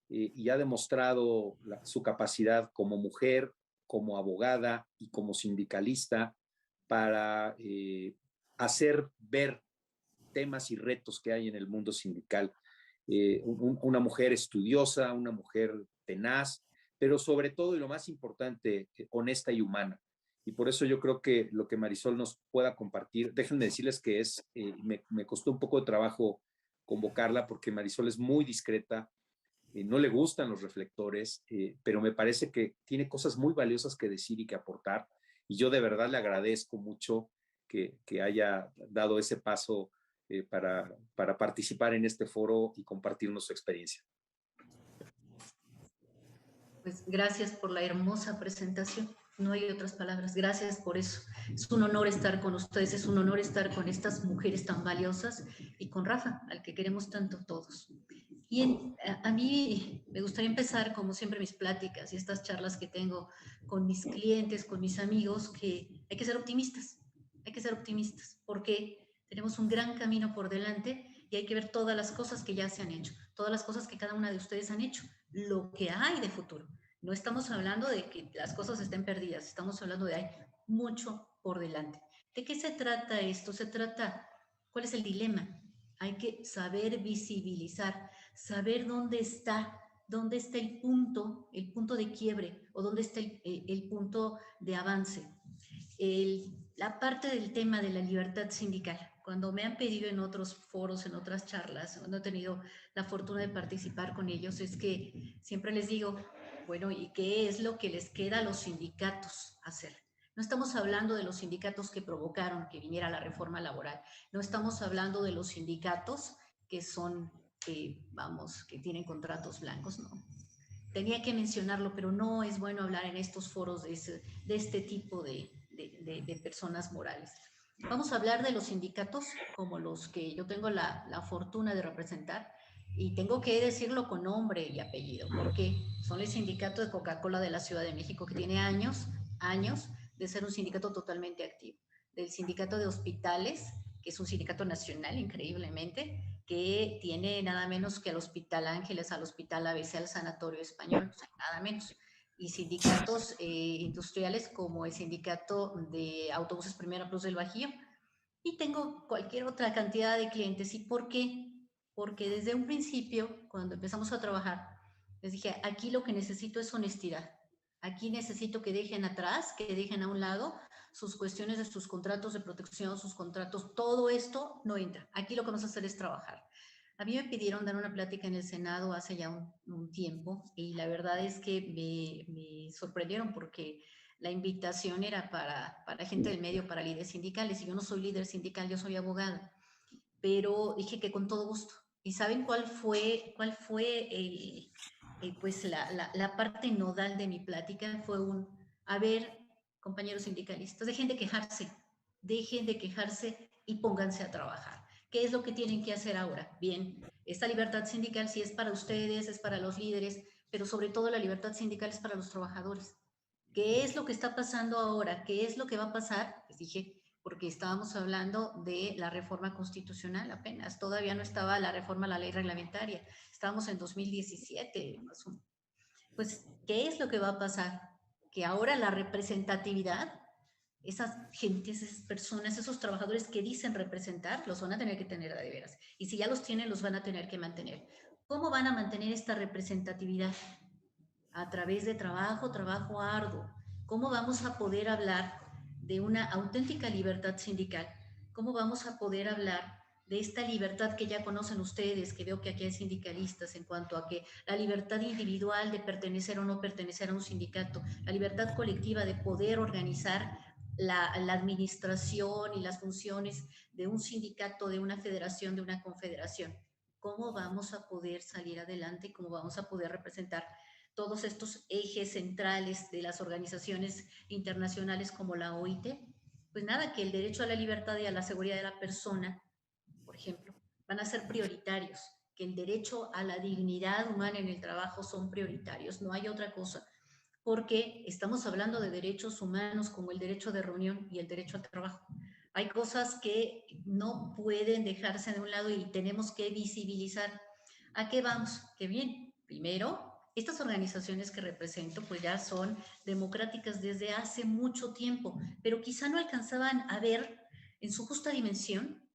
[SPEAKER 14] y ha demostrado su capacidad como mujer, como abogada y como sindicalista para hacer ver temas y retos que hay en el mundo sindical. Una mujer estudiosa, una mujer tenaz, pero sobre todo y lo más importante, honesta y humana. Y por eso yo creo que lo que Marisol nos pueda compartir, déjenme decirles que me costó un poco de trabajo convocarla porque Marisol es muy discreta, no le gustan los reflectores, pero me parece que tiene cosas muy valiosas que decir y que aportar. Y yo de verdad le agradezco mucho que haya dado ese paso para participar en este foro y compartirnos su experiencia.
[SPEAKER 18] Pues gracias por la hermosa presentación. No hay otras palabras. Gracias por eso. Es un honor estar con ustedes, es un honor estar con estas mujeres tan valiosas y con Rafa, al que queremos tanto todos. Bien, a mí me gustaría empezar, como siempre, mis pláticas y estas charlas que tengo con mis clientes, con mis amigos, que hay que ser optimistas. Hay que ser optimistas porque tenemos un gran camino por delante y hay que ver todas las cosas que ya se han hecho, todas las cosas que cada una de ustedes han hecho, lo que hay de futuro. No estamos hablando de que las cosas estén perdidas, estamos hablando de hay mucho por delante. ¿De qué se trata esto? Se trata, ¿cuál es el dilema? Hay que saber visibilizar, saber dónde está el punto de quiebre o dónde está el punto de avance. La parte del tema de la libertad sindical. Cuando me han pedido en otros foros, en otras charlas, cuando he tenido la fortuna de participar con ellos, es que siempre les digo, bueno, ¿y qué es lo que les queda a los sindicatos hacer? No estamos hablando de los sindicatos que provocaron que viniera la reforma laboral. No estamos hablando de los sindicatos que son, que tienen contratos blancos, no. Tenía que mencionarlo, pero no es bueno hablar en estos foros de este tipo de personas morales. Vamos a hablar de los sindicatos como los que yo tengo la fortuna de representar y tengo que decirlo con nombre y apellido porque son el sindicato de Coca-Cola de la Ciudad de México que tiene años de ser un sindicato totalmente activo, del sindicato de hospitales, que es un sindicato nacional increíblemente, que tiene nada menos que al Hospital Ángeles, al Hospital ABC, al Sanatorio Español, o sea, nada menos. Y sindicatos industriales como el sindicato de autobuses Primera Plus del Bajío. Y tengo cualquier otra cantidad de clientes. ¿Y por qué? Porque desde un principio, cuando empezamos a trabajar, Les dije, aquí lo que necesito es honestidad. Aquí necesito que dejen atrás, que dejen a un lado sus cuestiones de sus contratos de protección, sus contratos, todo esto no entra. Aquí lo que vamos a hacer es trabajar. A mí me pidieron dar una plática en el Senado hace ya un tiempo y la verdad es que me sorprendieron porque la invitación era para gente del medio, para líderes sindicales, y yo no soy líder sindical, yo soy abogada, pero dije que con todo gusto. ¿Y saben cuál fue pues la parte nodal de mi plática? Fue a ver, compañeros sindicalistas, dejen de quejarse y pónganse a trabajar. ¿Qué es lo que tienen que hacer ahora? Bien, esta libertad sindical sí es para ustedes, es para los líderes, pero sobre todo la libertad sindical es para los trabajadores. ¿Qué es lo que está pasando ahora? ¿Qué es lo que va a pasar? Les dije, porque estábamos hablando de la reforma constitucional apenas, todavía no estaba la reforma a la ley reglamentaria, estábamos en 2017, más o menos. Pues, ¿qué es lo que va a pasar? Que ahora la representatividad, esas gentes, esas personas, esos trabajadores que dicen representar, los van a tener que tener de veras. Y si ya los tienen, los van a tener que mantener. ¿Cómo van a mantener esta representatividad? A través de trabajo arduo. ¿Cómo vamos a poder hablar de una auténtica libertad sindical? ¿Cómo vamos a poder hablar de esta libertad que ya conocen ustedes, que veo que aquí hay sindicalistas, en cuanto a que la libertad individual de pertenecer o no pertenecer a un sindicato, la libertad colectiva de poder organizar la administración y las funciones de un sindicato, de una federación, de una confederación? ¿Cómo vamos a poder salir adelante? ¿Cómo vamos a poder representar todos estos ejes centrales de las organizaciones internacionales como la OIT? Pues nada, que el derecho a la libertad y a la seguridad de la persona, por ejemplo, van a ser prioritarios, que el derecho a la dignidad humana en el trabajo son prioritarios, no hay otra cosa, porque estamos hablando de derechos humanos como el derecho de reunión y el derecho al trabajo. Hay cosas que no pueden dejarse de un lado y tenemos que visibilizar. ¿A qué vamos? Que bien, primero, estas organizaciones que represento pues ya son democráticas desde hace mucho tiempo, pero quizá no alcanzaban a ver en su justa dimensión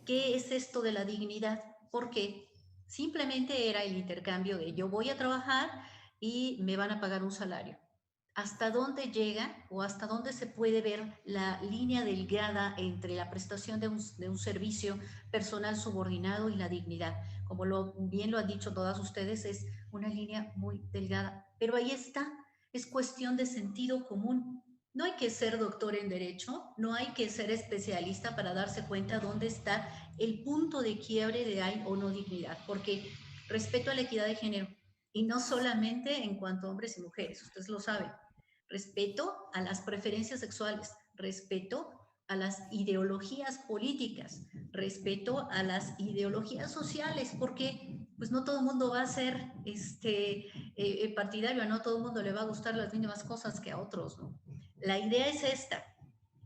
[SPEAKER 18] qué es esto de la dignidad, porque simplemente era el intercambio de yo voy a trabajar y me van a pagar un salario. ¿Hasta dónde llega o hasta dónde se puede ver la línea delgada entre la prestación de un servicio personal subordinado y la dignidad? Como bien lo han dicho todas ustedes, es una línea muy delgada, pero ahí está, es cuestión de sentido común. No hay que ser doctor en derecho, no hay que ser especialista para darse cuenta dónde está el punto de quiebre de hay o no dignidad, porque respeto a la equidad de género, y no solamente en cuanto a hombres y mujeres, ustedes lo saben. Respeto a las preferencias sexuales, respeto a las ideologías políticas, respeto a las ideologías sociales, porque pues no todo el mundo va a ser partidario, no todo el mundo le va a gustar las mismas cosas que a otros, ¿no? La idea es esta,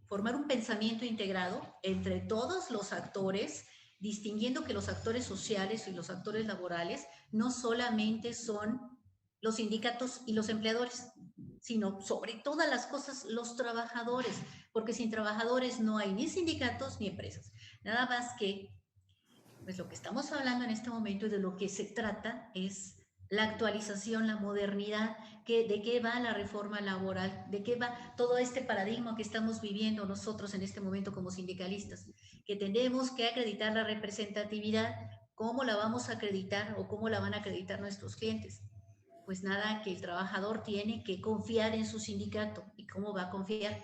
[SPEAKER 18] formar un pensamiento integrado entre todos los actores, distinguiendo que los actores sociales y los actores laborales no solamente son los sindicatos y los empleadores, sino sobre todas las cosas los trabajadores, porque sin trabajadores no hay ni sindicatos ni empresas. Nada más que, pues lo que estamos hablando en este momento y de lo que se trata es la actualización, la modernidad, de qué va la reforma laboral, de qué va todo este paradigma que estamos viviendo nosotros en este momento como sindicalistas, que tenemos que acreditar la representatividad. ¿Cómo la vamos a acreditar o cómo la van a acreditar nuestros clientes? Pues nada, que el trabajador tiene que confiar en su sindicato. ¿Y cómo va a confiar?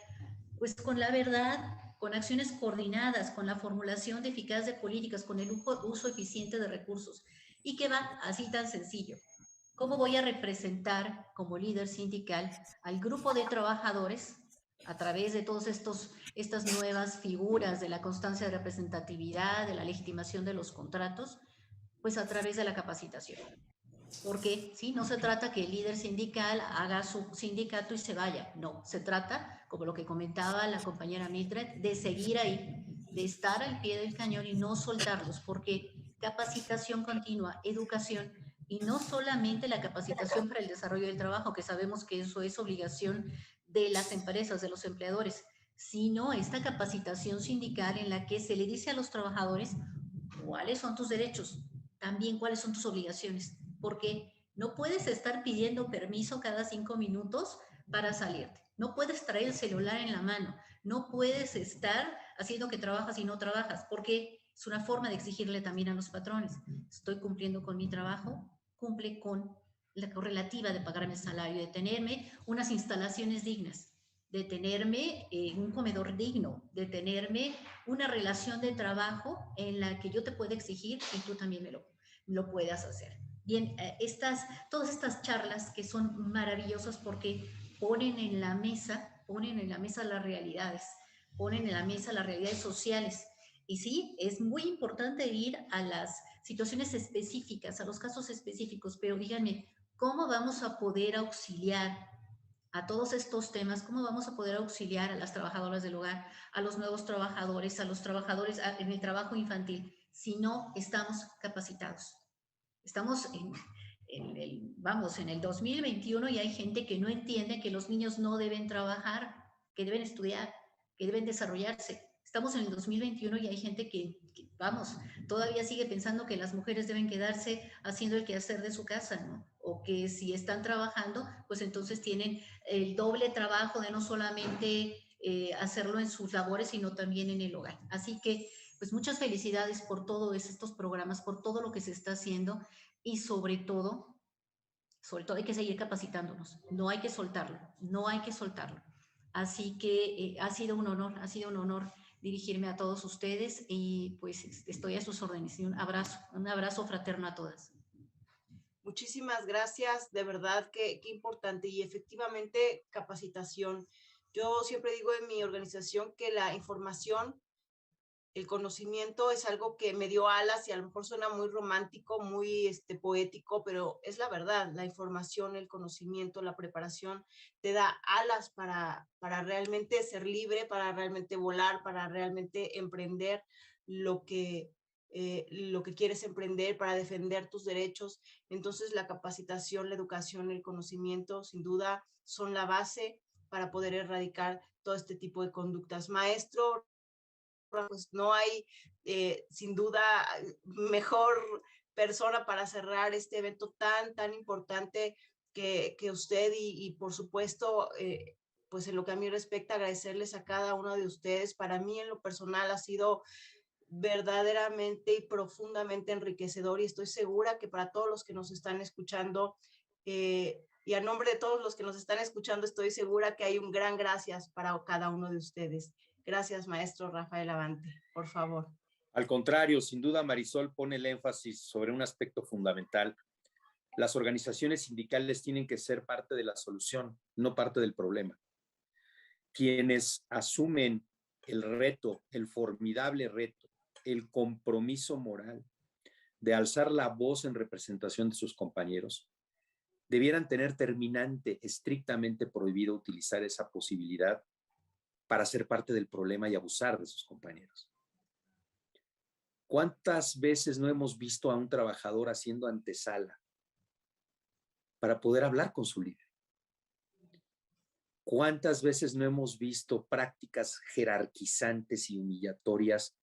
[SPEAKER 18] Pues con la verdad, con acciones coordinadas, con la formulación eficaz de políticas, con el uso eficiente de recursos. ¿Y qué va? Así tan sencillo. ¿Cómo voy a representar como líder sindical al grupo de trabajadores a través de todas estas nuevas figuras de la constancia de representatividad, de la legitimación de los contratos? Pues a través de la capacitación. Porque sí, no se trata que el líder sindical haga su sindicato y se vaya. No, se trata, como lo que comentaba la compañera Mildred, de seguir ahí, de estar al pie del cañón y no soltarlos, porque capacitación continua, educación, y no solamente la capacitación para el desarrollo del trabajo, que sabemos que eso es obligación de las empresas, de los empleadores, sino esta capacitación sindical en la que se le dice a los trabajadores cuáles son tus derechos, también cuáles son tus obligaciones, porque No puedes estar pidiendo permiso cada 5 minutos para salirte. No puedes traer el celular en la mano. No puedes estar haciendo que trabajas y no trabajas, porque es una forma de exigirle también a los patrones. Estoy cumpliendo con mi trabajo, cumple con la correlativa de pagarme el salario, de tenerme unas instalaciones dignas, de tenerme un comedor digno, de tenerme una relación de trabajo en la que yo te pueda exigir y tú también me lo puedas hacer. Bien, todas estas charlas que son maravillosas porque ponen en la mesa las realidades, ponen en la mesa las realidades sociales. Y sí, es muy importante ir a las situaciones específicas, a los casos específicos, pero díganme, ¿cómo vamos a poder auxiliar a todos estos temas? ¿Cómo vamos a poder auxiliar a las trabajadoras del hogar, a los nuevos trabajadores, a los trabajadores en el trabajo infantil, si no estamos capacitados? Estamos en el 2021 y hay gente que no entiende que los niños no deben trabajar, que deben estudiar, que deben desarrollarse. Estamos en el 2021 y hay gente que todavía sigue pensando que las mujeres deben quedarse haciendo el quehacer de su casa, ¿no? O que si están trabajando, pues entonces tienen el doble trabajo de no solamente hacerlo en sus labores, sino también en el hogar. Así que, pues muchas felicidades por todos estos programas, por todo lo que se está haciendo y sobre todo hay que seguir capacitándonos. No hay que soltarlo, no hay que soltarlo. Así que ha sido un honor dirigirme a todos ustedes y pues estoy a sus órdenes. Y un abrazo fraterno a todas.
[SPEAKER 13] Muchísimas gracias, de verdad que importante y efectivamente capacitación. Yo siempre digo en mi organización que la información, el conocimiento es algo que me dio alas y a lo mejor suena muy romántico, muy poético, pero es la verdad. La información, el conocimiento, la preparación te da alas para realmente ser libre, para realmente volar, para realmente emprender lo que quieres emprender, para defender tus derechos. Entonces la capacitación, la educación, el conocimiento, sin duda, son la base para poder erradicar todo este tipo de conductas. Maestro, pues no hay sin duda mejor persona para cerrar este evento tan importante que usted y por supuesto pues en lo que a mí respecta agradecerles a cada uno de ustedes. Para mí en lo personal ha sido verdaderamente y profundamente enriquecedor y estoy segura que para todos los que nos están escuchando y a nombre de todos los que nos están escuchando estoy segura que hay un gran gracias para cada uno de ustedes. Gracias, maestro Rafael Abante, por favor.
[SPEAKER 14] Al contrario, sin duda Marisol pone el énfasis sobre un aspecto fundamental. Las organizaciones sindicales tienen que ser parte de la solución, no parte del problema. Quienes asumen el reto, el formidable reto, el compromiso moral de alzar la voz en representación de sus compañeros, debieran tener terminante, estrictamente prohibido utilizar esa posibilidad para ser parte del problema y abusar de sus compañeros. ¿Cuántas veces no hemos visto a un trabajador haciendo antesala para poder hablar con su líder? ¿Cuántas veces no hemos visto prácticas jerarquizantes y humillatorias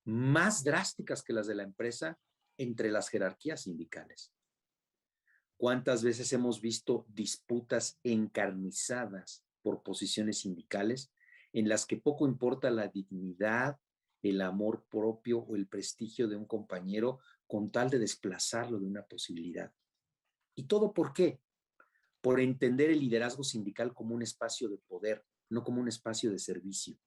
[SPEAKER 14] más drásticas que las de la empresa entre las jerarquías sindicales? ¿Cuántas veces hemos visto disputas encarnizadas por posiciones sindicales en las que poco importa la dignidad, el amor propio o el prestigio de un compañero con tal de desplazarlo de una posibilidad? ¿Y todo por qué? Por entender el liderazgo sindical como un espacio de poder, no como un espacio de servicio.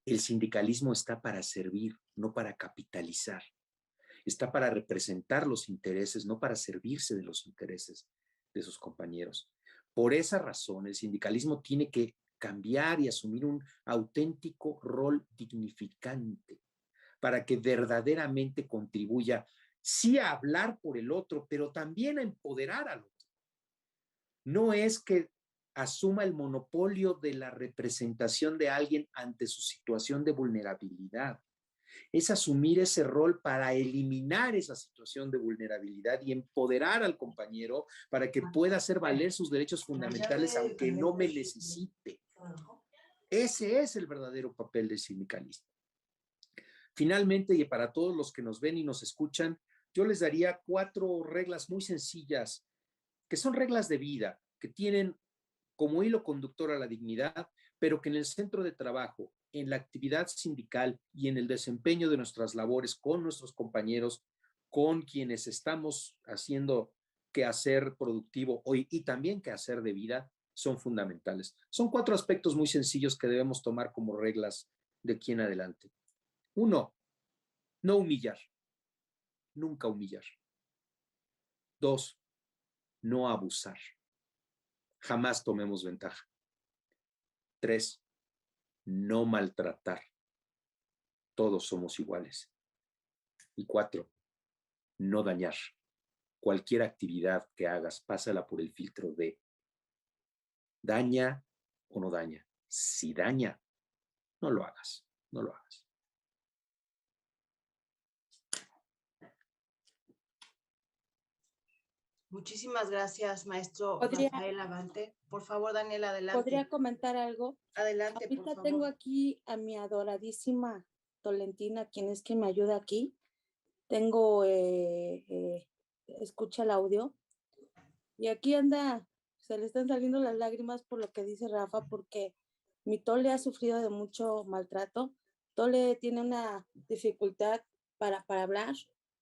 [SPEAKER 14] El sindicalismo está para servir, no para capitalizar. Está para representar los intereses, no para servirse de los intereses de sus compañeros. Por esa razón, el sindicalismo tiene que cambiar y asumir un auténtico rol dignificante para que verdaderamente contribuya, sí a hablar por el otro, pero también a empoderar al otro. No es que asuma el monopolio de la representación de alguien ante su situación de vulnerabilidad. Es asumir ese rol para eliminar esa situación de vulnerabilidad y empoderar al compañero para que pueda hacer valer sus derechos fundamentales aunque no me necesite. Ese es el verdadero papel del sindicalista. Finalmente, y para todos los que nos ven y nos escuchan, yo les daría 4 reglas muy sencillas, que son reglas de vida, que tienen como hilo conductor a la dignidad, pero que en el centro de trabajo, en la actividad sindical y en el desempeño de nuestras labores con nuestros compañeros, con quienes estamos haciendo quehacer productivo hoy y también quehacer de vida, son fundamentales. Son 4 aspectos muy sencillos que debemos tomar como reglas de aquí en adelante. 1, no humillar, nunca humillar. 2, no abusar, jamás tomemos ventaja. 3, no maltratar, todos somos iguales. Y 4, no dañar. Cualquier actividad que hagas, pásala por el filtro de daña o no daña. Si daña, no lo hagas, no lo hagas.
[SPEAKER 13] Muchísimas gracias, maestro Rafael Abante. Por favor, Daniela, adelante.
[SPEAKER 19] ¿Podría comentar algo?
[SPEAKER 13] Adelante,
[SPEAKER 19] ahorita
[SPEAKER 13] por favor.
[SPEAKER 19] Tengo aquí a mi adoradísima Tolentina, quien es quien me ayuda aquí. Tengo, escucha el audio. Y aquí anda, se le están saliendo las lágrimas por lo que dice Rafa, porque mi Tole ha sufrido de mucho maltrato. Tole tiene una dificultad para hablar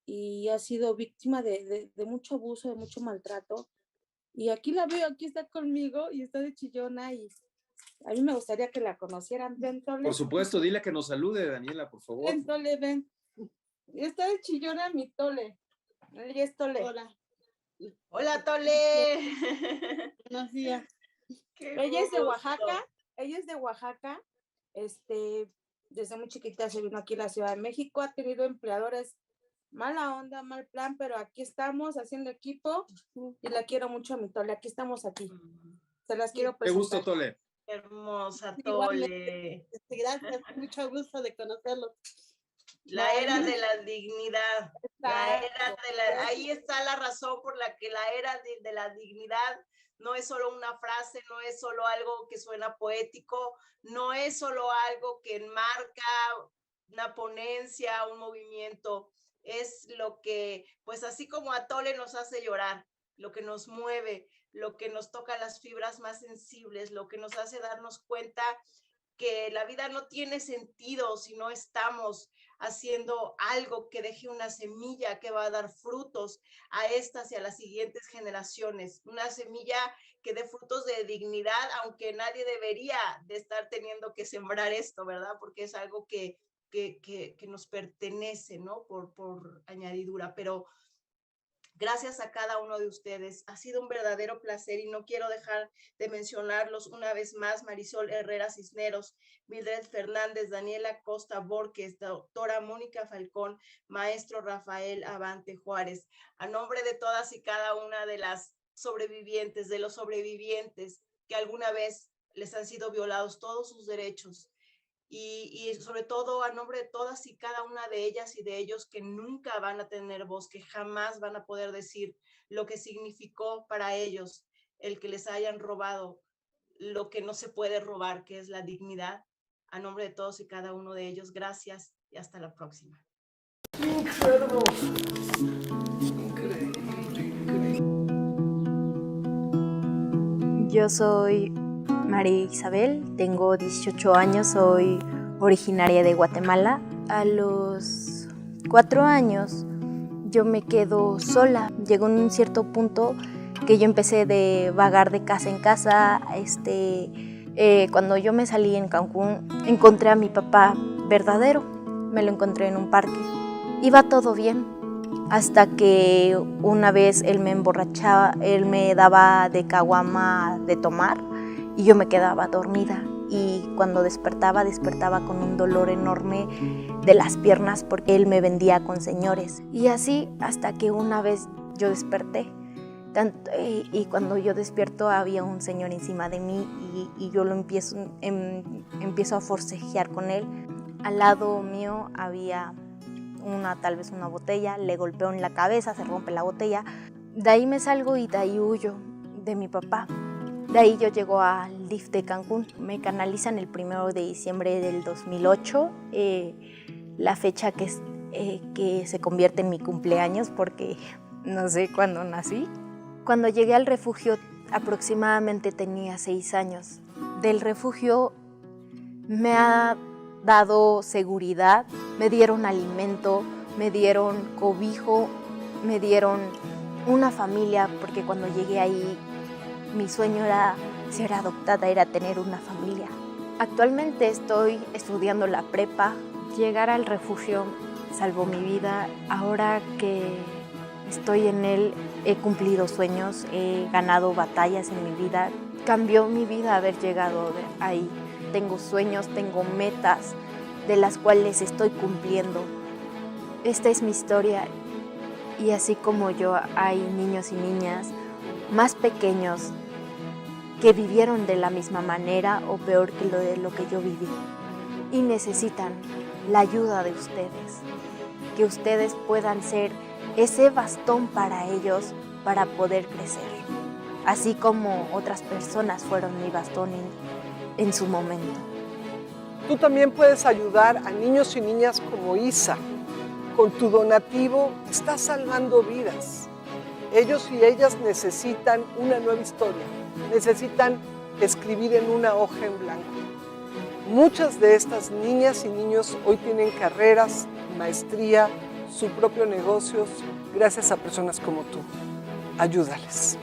[SPEAKER 19] y ha sido víctima de mucho abuso, de mucho maltrato. Y aquí la veo, aquí está conmigo y está de chillona y a mí me gustaría que la conocieran. Ven, Tole.
[SPEAKER 14] Por supuesto, dile que nos salude, Daniela, por favor.
[SPEAKER 19] Ven, Tole, ven. Está de chillona mi Tole. Ella es Tole.
[SPEAKER 13] Hola. Hola, Tole.
[SPEAKER 19] Buenos días.
[SPEAKER 13] Qué
[SPEAKER 19] Ella es de
[SPEAKER 13] gusto.
[SPEAKER 19] Oaxaca. Ella es de Oaxaca. Desde muy chiquita se vino aquí a la Ciudad de México. Ha tenido empleadores mala onda, mal plan, pero aquí estamos haciendo equipo y la quiero mucho a mi Tole. Aquí estamos aquí. Se las quiero presentar.
[SPEAKER 14] Qué gusto, Tole.
[SPEAKER 13] Hermosa,
[SPEAKER 19] Igualmente.
[SPEAKER 13] Tole.
[SPEAKER 19] Gracias, mucho gusto de conocerlos.
[SPEAKER 13] La era de la dignidad. La era de la, ahí está la razón por la que la era de la dignidad no es solo una frase, no es solo algo que suena poético, no es solo algo que enmarca una ponencia, un movimiento, es lo que, pues así como a Tole nos hace llorar, lo que nos mueve, lo que nos toca las fibras más sensibles, lo que nos hace darnos cuenta que la vida no tiene sentido si no estamos haciendo algo que deje una semilla que va a dar frutos a estas y a las siguientes generaciones, una semilla que dé frutos de dignidad, aunque nadie debería de estar teniendo que sembrar esto, ¿verdad? Porque es algo que nos pertenece, ¿no? Por añadidura, pero gracias a cada uno de ustedes. Ha sido un verdadero placer y no quiero dejar de mencionarlos una vez más: Marisol Herrera Cisneros, Mildred Fernández, Daniela Costa Borges, doctora Mónica Falcón, maestro Rafael Abante Juárez. A nombre de todas y cada una de las sobrevivientes, de los sobrevivientes que alguna vez les han sido violados todos sus derechos, y sobre todo a nombre de todas y cada una de ellas y de ellos que nunca van a tener voz, que jamás van a poder decir lo que significó para ellos el que les hayan robado lo que no se puede robar, que es la dignidad. A nombre de todos y cada uno de ellos, gracias y hasta la próxima.
[SPEAKER 20] Yo soy María Isabel, tengo 18 años, soy originaria de Guatemala. A los 4 años yo me quedo sola. Llegó en un cierto punto que yo empecé de vagar de casa en casa. Cuando yo me salí en Cancún, encontré a mi papá verdadero. Me lo encontré en un parque. Iba todo bien, hasta que una vez él me emborrachaba, él me daba de caguama de tomar y yo me quedaba dormida. Y cuando despertaba con un dolor enorme de las piernas porque él me vendía con señores. Y así hasta que una vez yo desperté. Y cuando yo despierto había un señor encima de mí y yo lo empiezo a forcejear con él. Al lado mío había tal vez una botella, le golpeo en la cabeza, se rompe la botella. De ahí me salgo y de ahí huyo de mi papá. De ahí yo llego al DIF de Cancún. Me canalizan el 1 de diciembre del 2008, la fecha que que se convierte en mi cumpleaños porque no sé cuándo nací. Cuando llegué al refugio aproximadamente tenía 6 años. Del refugio me ha dado seguridad, me dieron alimento, me dieron cobijo, me dieron una familia, porque cuando llegué ahí mi sueño era ser adoptada, era tener una familia. Actualmente estoy estudiando la prepa. Llegar al refugio salvó mi vida. Ahora que estoy en él, he cumplido sueños, he ganado batallas en mi vida. Cambió mi vida haber llegado ahí. Tengo sueños, tengo metas de las cuales estoy cumpliendo. Esta es mi historia y así como yo hay niños y niñas más pequeños que vivieron de la misma manera o peor que lo que yo viví y necesitan la ayuda de ustedes, que ustedes puedan ser ese bastón para ellos para poder crecer, así como otras personas fueron mi bastón en su momento.
[SPEAKER 2] Tú también puedes ayudar a niños y niñas como Isa. Con tu donativo estás salvando vidas. Ellos y ellas necesitan una nueva historia, necesitan escribir en una hoja en blanco. Muchas de estas niñas y niños hoy tienen carreras, maestría, su propio negocios, gracias a personas como tú. Ayúdales.